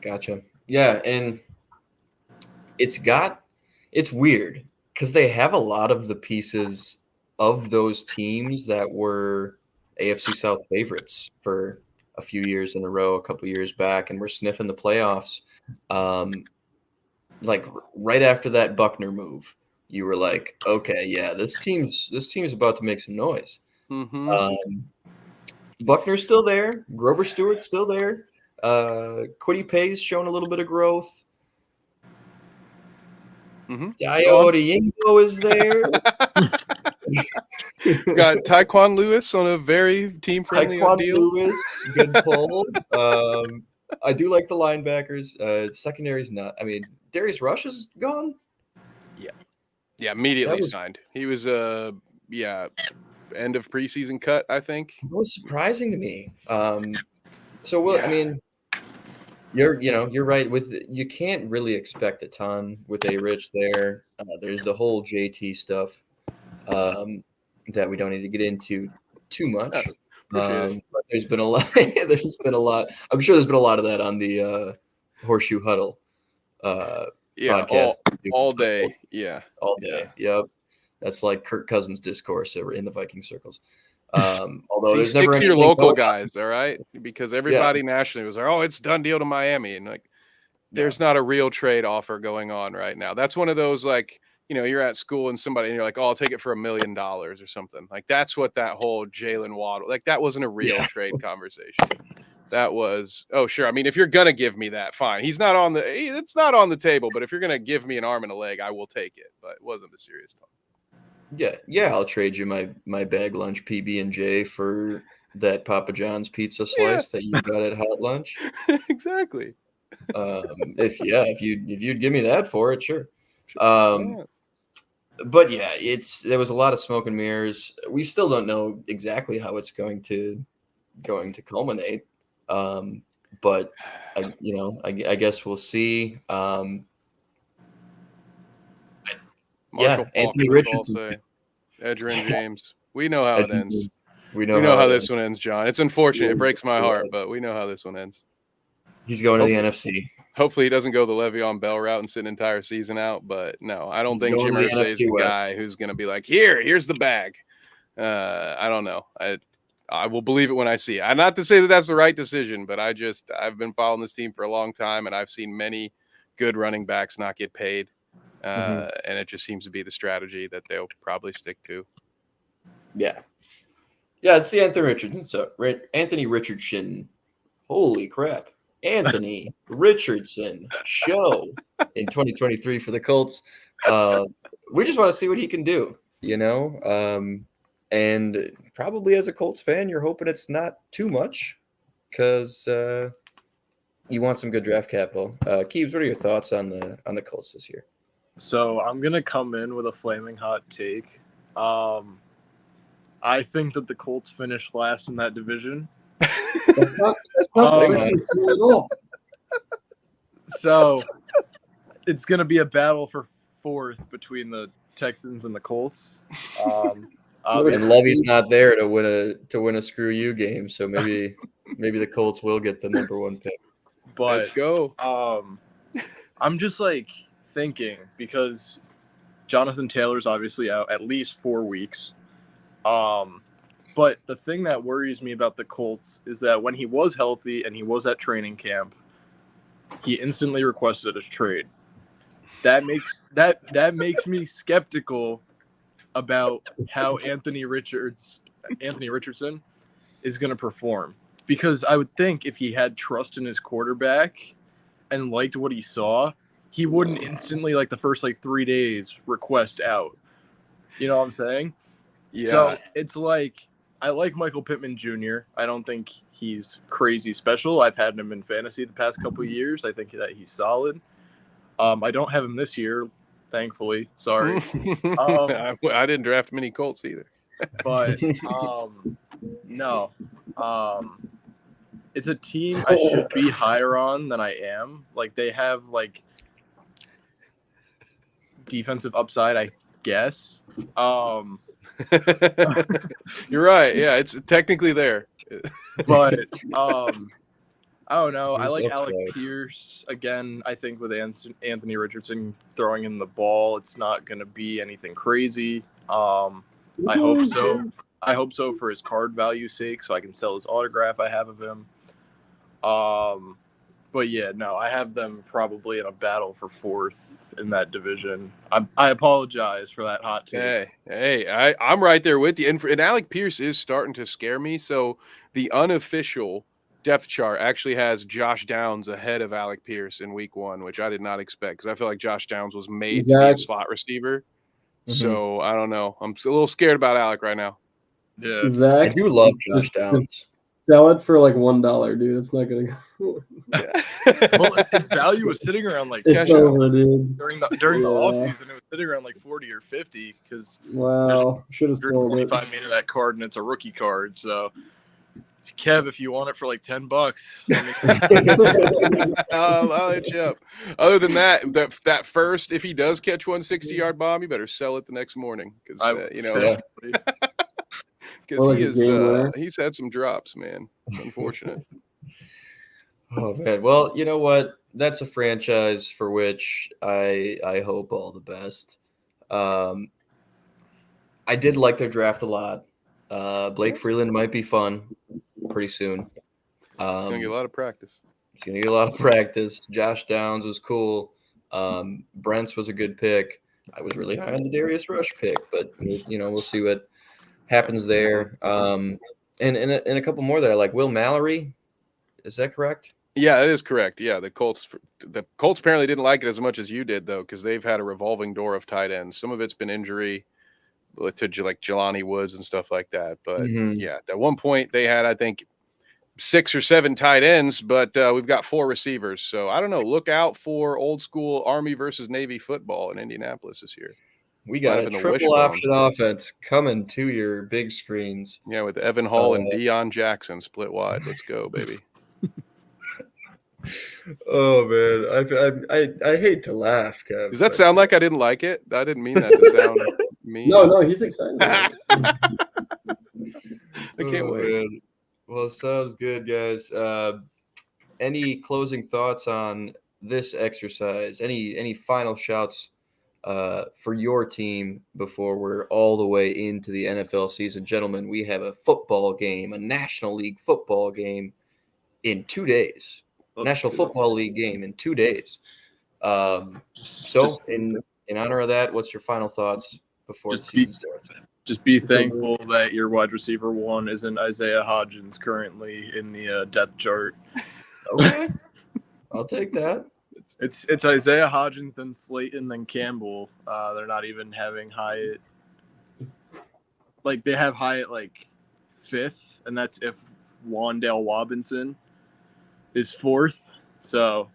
Gotcha. Yeah, and it's weird because they have a lot of the pieces of those teams that were AFC South favorites for a few years in a row, a couple years back, and we're sniffing the playoffs. Like right after that Buckner move, you were like, okay, yeah, this team's about to make some noise. Mm-hmm. Buckner's still there. Grover Stewart's still there. Kwity Paye's shown a little bit of growth. Mm-hmm. Yingo is there. Got Tyquan Lewis on a very team-friendly deal. Lewis, good pull. I do like the linebackers. Secondary's not. I mean, Darius Rush is gone. Yeah, immediately signed. He was end of preseason cut, I think. It was surprising to me. I mean, you're right. You can't really expect a ton with A-Rich there. There's the whole JT stuff that we don't need to get into too much. But there's been a lot. I'm sure there's been a lot of that on the Horseshoe Huddle podcast all day. Yeah, all day. Yep. That's like Kirk Cousins discourse in the Viking circles. Although See, there's stick never to your anything local going on. guys, all right? Because everybody nationally was like, "Oh, it's done deal to Miami," and like, there's not a real trade offer going on right now. That's one of those like, you're at school and you're like, "Oh, I'll take it for $1 million or something." Like that's what that whole Jalen Waddle, like that wasn't a real trade conversation. That was, oh sure. I mean, if you're gonna give me that, fine. It's not on the table. But if you're gonna give me an arm and a leg, I will take it. But it wasn't a serious talk. Yeah, I'll trade you my bag lunch PB&J for that Papa John's pizza slice that you got at Hot Lunch. Exactly. If you'd give me that for it, sure. Yeah. But yeah, there was a lot of smoke and mirrors. We still don't know exactly how it's going to culminate. But I guess we'll see. Marshall Faulk, Anthony that's all I'll Richardson. say. Edgerrin James. We know how it ends. We know how this one ends, John. It's unfortunate. It breaks my heart, but we know how this one ends. He's going to the NFC. Hopefully he doesn't go the Le'Veon Bell route and sit an entire season out. But no, I don't think Jim Irsay is the guy who's going to be like, here's the bag. I don't know. I will believe it when I see it. Not to say that that's the right decision, but I've been following this team for a long time, and I've seen many good running backs not get paid. And it just seems to be the strategy that they'll probably stick to. Yeah, it's the Anthony Richardson. So Anthony Richardson, holy crap, Anthony Richardson show in 2023 for the Colts. We just want to see what he can do, and probably as a Colts fan, you're hoping it's not too much because you want some good draft capital. Keebs, what are your thoughts on the Colts this year? So I'm gonna come in with a flaming hot take. I think that the Colts finished last in that division. That's not at all. So it's gonna be a battle for fourth between the Texans and the Colts. And Lovey's not there to win a screw you game, so maybe the Colts will get the number one pick. But let's go. I'm just like thinking because Jonathan Taylor's obviously out at least 4 weeks. But the thing that worries me about the Colts is that when he was healthy and he was at training camp, he instantly requested a trade. That makes me skeptical about how Anthony Richardson is going to perform. Because I would think if he had trust in his quarterback and liked what he saw, he wouldn't instantly, like the first 3 days, request out. You know what I'm saying? Yeah. So it's like, I like Michael Pittman Jr. I don't think he's crazy special. I've had him in fantasy the past couple of years. I think that he's solid. I don't have him this year, thankfully. Sorry. I didn't draft many Colts either. But no. It's a team I should be higher on than I am. Like, they have defensive upside, I guess. You're right. Yeah, it's technically there. But I don't know. I like Alec Pierce. Again, I think with Anthony Richardson throwing in the ball, it's not going to be anything crazy. I hope so. I hope so for his card value sake, so I can sell his autograph I have of him. But yeah, no, I have them probably in a battle for fourth in that division. I apologize for that hot take. Hey, I'm right there with you. And Alec Pierce is starting to scare me. So the unofficial depth chart actually has Josh Downs ahead of Alec Pierce in week 1, which I did not expect because I feel like Josh Downs was made to be a slot receiver. Mm-hmm. So I don't know. I'm a little scared about Alec right now. Yeah, Zach, I do love Josh Downs. Sell it for $1, dude. It's not gonna go. Well, its value was sitting around it's over, dude. During the off season, it was sitting around 40 or 50 because should have sold it. 25 made of that card, and it's a rookie card. So, Kev, if you want it for $10, I'll hit you up. Other than that first, if he does catch 160-yard bomb, you better sell it the next morning because because he's had some drops, man. It's unfortunate. Oh man, well, you know what? That's a franchise for which I hope all the best. I did like their draft a lot. Blake Freeland might be fun pretty soon. He's gonna get a lot of practice. He's gonna get a lot of practice. Josh Downs was cool. Brents was a good pick. I was really high on the Darius Rush pick, but we'll see what happens there. And a couple more that I like. Will Mallory, is that correct? Yeah, that is correct. Yeah, the Colts apparently didn't like it as much as you did, though, because they've had a revolving door of tight ends. Some of it's been injury to like Jelani Woods and stuff like that. But yeah, at one point they had, I think, 6 or 7 tight ends, but we've got 4 receivers. So I don't know. Look out for old school Army versus Navy football in Indianapolis this year. We got a triple option offense coming to your big screens. Yeah, with Evan Hall and Deion Jackson split wide. Let's go, baby. Oh man, I hate to laugh, Kev. Does that sound like I didn't like it? I didn't mean that to sound mean. No, he's excited. I can't wait. Man. Well, sounds good, guys. Any closing thoughts on this exercise? Any final shouts for your team before we're all the way into the NFL season? Gentlemen, we have a football game, a National League football game in 2 days. National Football League game in 2 days. So in honor of that, what's your final thoughts before the season starts? Just be thankful that your wide receiver 1 isn't Isaiah Hodgins currently in the depth chart. Okay, I'll take that. It's Isaiah Hodgins, then Slayton, then Campbell. They're not even having Hyatt. Like, they have Hyatt like 5th, and that's if Wandale Robinson is 4th. So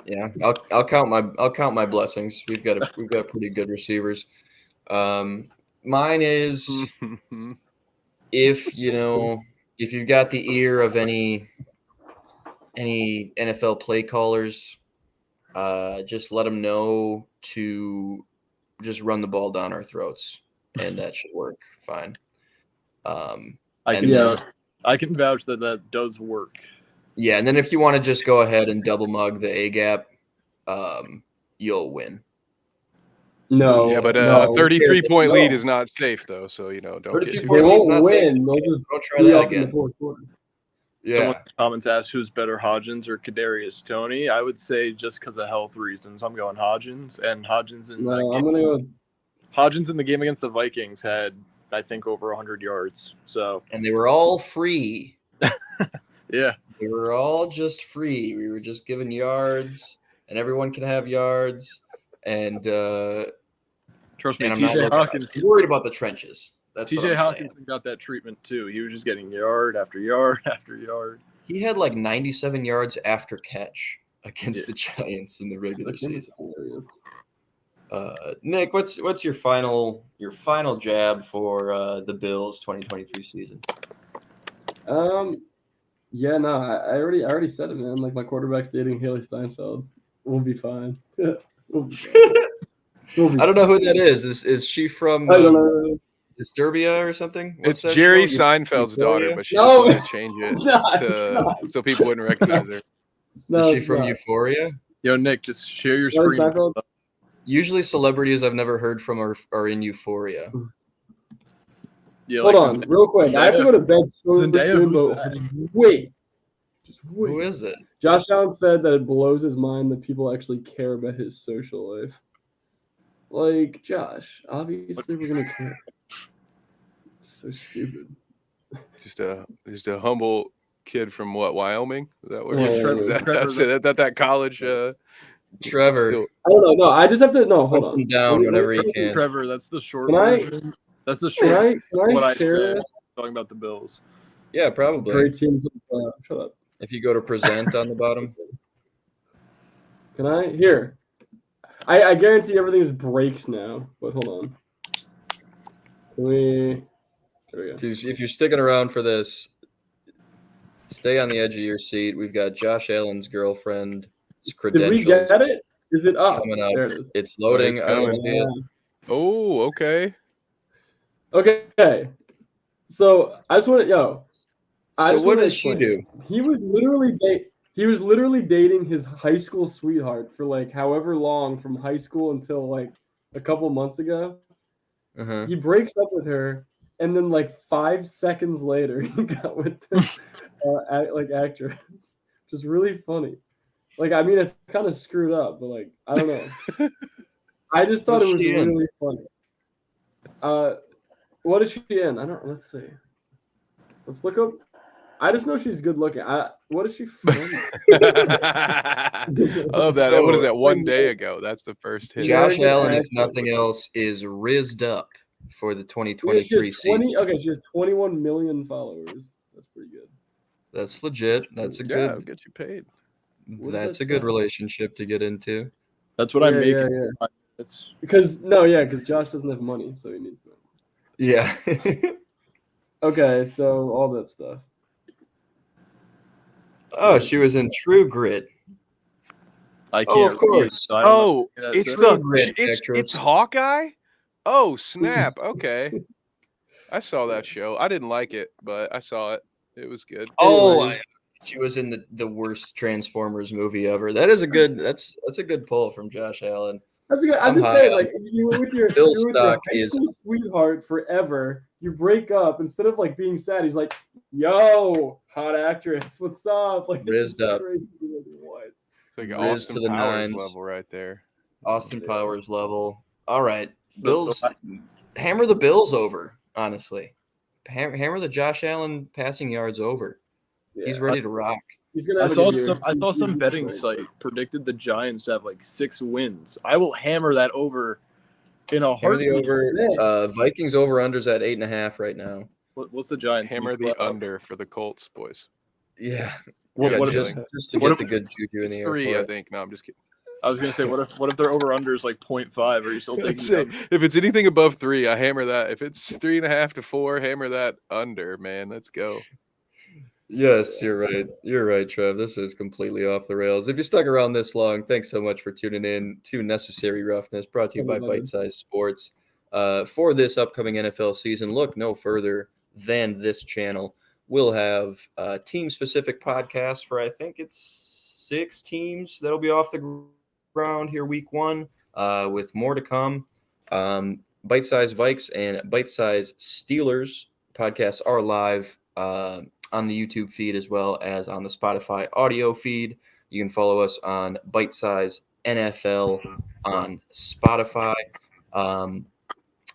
yeah, I'll count my blessings. We've got pretty good receivers. Mine is if you've got the ear of any NFL play callers, just let them know to just run the ball down our throats, and that should work fine. I can vouch that does work. Yeah, and then if you want to just go ahead and double mug the A gap, you'll win. No. Yeah, but a 33-point lead is not safe, though. So don't get too. They won't win. They'll just don't try that again. In the fourth quarter. Yeah. Someone in the comments asked who's better, Hodgins or Kadarius Toney. I would say just because of health reasons, I'm going Hodgins. And Hodgins in Hodgins in the game against the Vikings had, I think, over 100 yards. So and they were all free. Yeah. They were all just free. We were just giving yards, and everyone can have yards. And trust me, and TJ Hawkins. I'm worried about the trenches. That's TJ Hawkins got that treatment too. He was just getting yard after yard after yard. He had like 97 yards after catch against the Giants in the regular season. Nick, what's your final jab for the Bills 2023 season? Yeah, no, I already said it, man. Like, my quarterback's dating Haley Steinfeld. We'll be fine. I don't know who that is. Is she from I don't know. Disturbia or something? It's Jerry Seinfeld's daughter, but she just wanted to change it so people wouldn't recognize her. No, is she from Euphoria? Yo, Nick, just share your screen. Usually celebrities I've never heard from are in Euphoria. Yeah, hold on, real quick. I have to go to bed soon. Wait. Just wait. Who is it? Josh Allen said that it blows his mind that people actually care about his social life. Like, Josh, obviously we're going to care. So stupid. Just a humble kid from Wyoming? Is that where that college Trevor. I don't know. No, I just have to hold on. Down whenever he can. Trevor, that's the short version. That's the short. Can I share said this? Talking about the Bills. Yeah, probably. Great team. Shut up. If you go to present on the bottom. Can I? Here. I guarantee everything breaks now, but hold on. There we go. If you're sticking around for this, stay on the edge of your seat. We've got Josh Allen's girlfriend's credentials. Did we get it? Is it up? Coming up. There it is. It's loading. I don't see it. Oh, okay. Okay. So I just want to So what does she do? He was literally dating his high school sweetheart for like however long, from high school until like a couple months ago. Uh-huh. He breaks up with her, and then like 5 seconds later, he got with this actress, which is really funny. Like, I mean, it's kind of screwed up, but like, I don't know. I just thought it was really funny. What is she in? I don't. Let's see. Let's look up. I just know she's good looking. What is she from? I love that. What is that? One day ago. That's the first hit. Josh Allen, if nothing else, is rizzed up for the 2023 season. Okay, she has 21 million followers. That's pretty good. That's legit. That's a I'll good. get you paid. That's a good relationship to get into. That's what I'm making. Yeah. Because Josh doesn't have money, so he needs money. Yeah. Okay, so all that stuff. Oh, she was in True Grit. I can't. Of course. It's Hawkeye. Oh snap! Okay, I saw that show. I didn't like it, but I saw it. It was good. She was in the worst Transformers movie ever. That is a good. That's a good pull from Josh Allen. That's a good. I'm just saying, like, you were with your high school sweetheart forever. You break up, instead of like being sad, he's like, "Yo, hot actress, what's up?" Like, rizzed up. It's like an Austin Powers level right there. Austin Powers level. All right, Bills. Hammer the Bills over. Honestly, hammer the Josh Allen passing yards over. Yeah. He's ready to rock. I saw some betting site predicted the Giants to have like 6 wins. I will hammer that over in a heartbeat. Vikings over unders at 8.5 right now. What's the Giants? Hammer the under for the Colts, boys. Yeah. Just to get the good juju in the air. 3, I think. No, I'm just kidding. I was gonna say, what if their over under is like 0.5? Are you still taking? If it's anything above 3, I hammer that. If it's 3.5 to 4, hammer that under. Man, let's go. Yes, you're right. You're right, Trev. This is completely off the rails. If you stuck around this long, thanks so much for tuning in to Necessary Roughness, brought to you by Bite Size Sports. For this upcoming NFL season, look no further than this channel. We'll have team-specific podcasts for, I think it's 6 teams that'll be off the ground here week 1, with more to come. Bite Size Vikes and Bite Size Steelers podcasts are live on the YouTube feed as well as on the Spotify audio feed. You can follow us on Bite Size NFL on Spotify.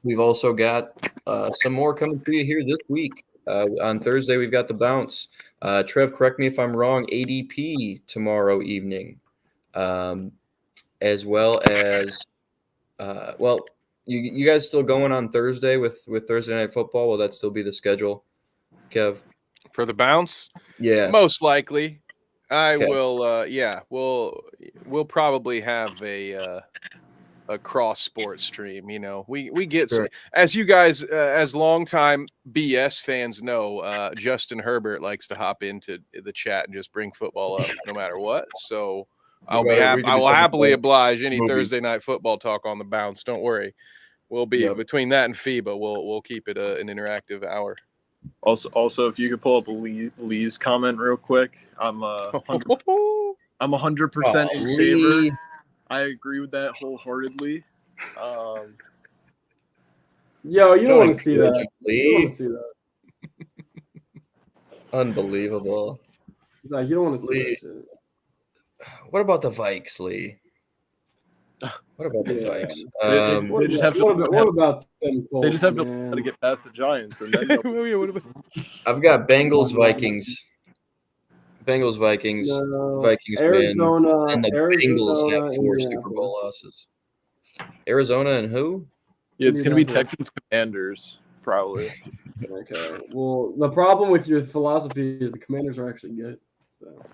We've also got some more coming to you here this week. On Thursday, we've got the bounce. Trev, correct me if I'm wrong, ADP tomorrow evening, as well as, you guys still going on Thursday with Thursday Night Football? Will that still be the schedule, Kev? For the bounce? Yeah. Most likely. I will, we'll probably have a cross sport stream. You know, we get as you guys as longtime BS fans know, Justin Herbert likes to hop into the chat and just bring football up no matter what. So I will happily oblige any Thursday night football talk on the bounce. Don't worry, we'll be between that and FIBA. We'll keep it an interactive hour. Also, if you could pull up Lee's comment real quick, I'm 100% in favor. I agree with that wholeheartedly. Yo, you don't want to see that. You don't want to see that. Unbelievable. Like, you don't want to see that shit. What about the Vikes, Lee? What about the Vikes? They just have to. What about them? Colts, they just have to get past the Giants, and then I've got Bengals, Vikings. Vikings Arizona, win, and the Bengals have 4 Super Bowl losses. Arizona and who? Yeah, it's going to be Texans Commanders, probably. Okay. Well, the problem with your philosophy is the Commanders are actually good. So.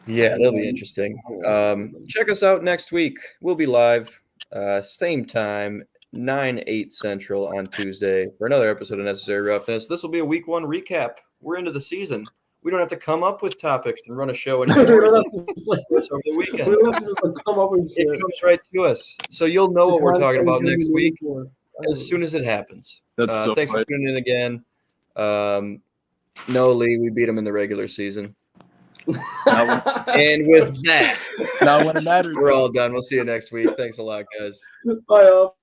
Yeah, that'll be interesting. Check us out next week. We'll be live, same time, 9/8 Central on Tuesday for another episode of Necessary Roughness. This will be a week 1 recap. We're into the season. We don't have to come up with topics and run a show anymore. Over the weekend. We don't have to just come up with shit. It comes right to us. So you'll know what we're talking about next week as soon as it happens. Thanks for tuning in again. No, Lee, we beat them in the regular season. And with that, now when it matters, we're all done. We'll see you next week. Thanks a lot, guys. Bye, all.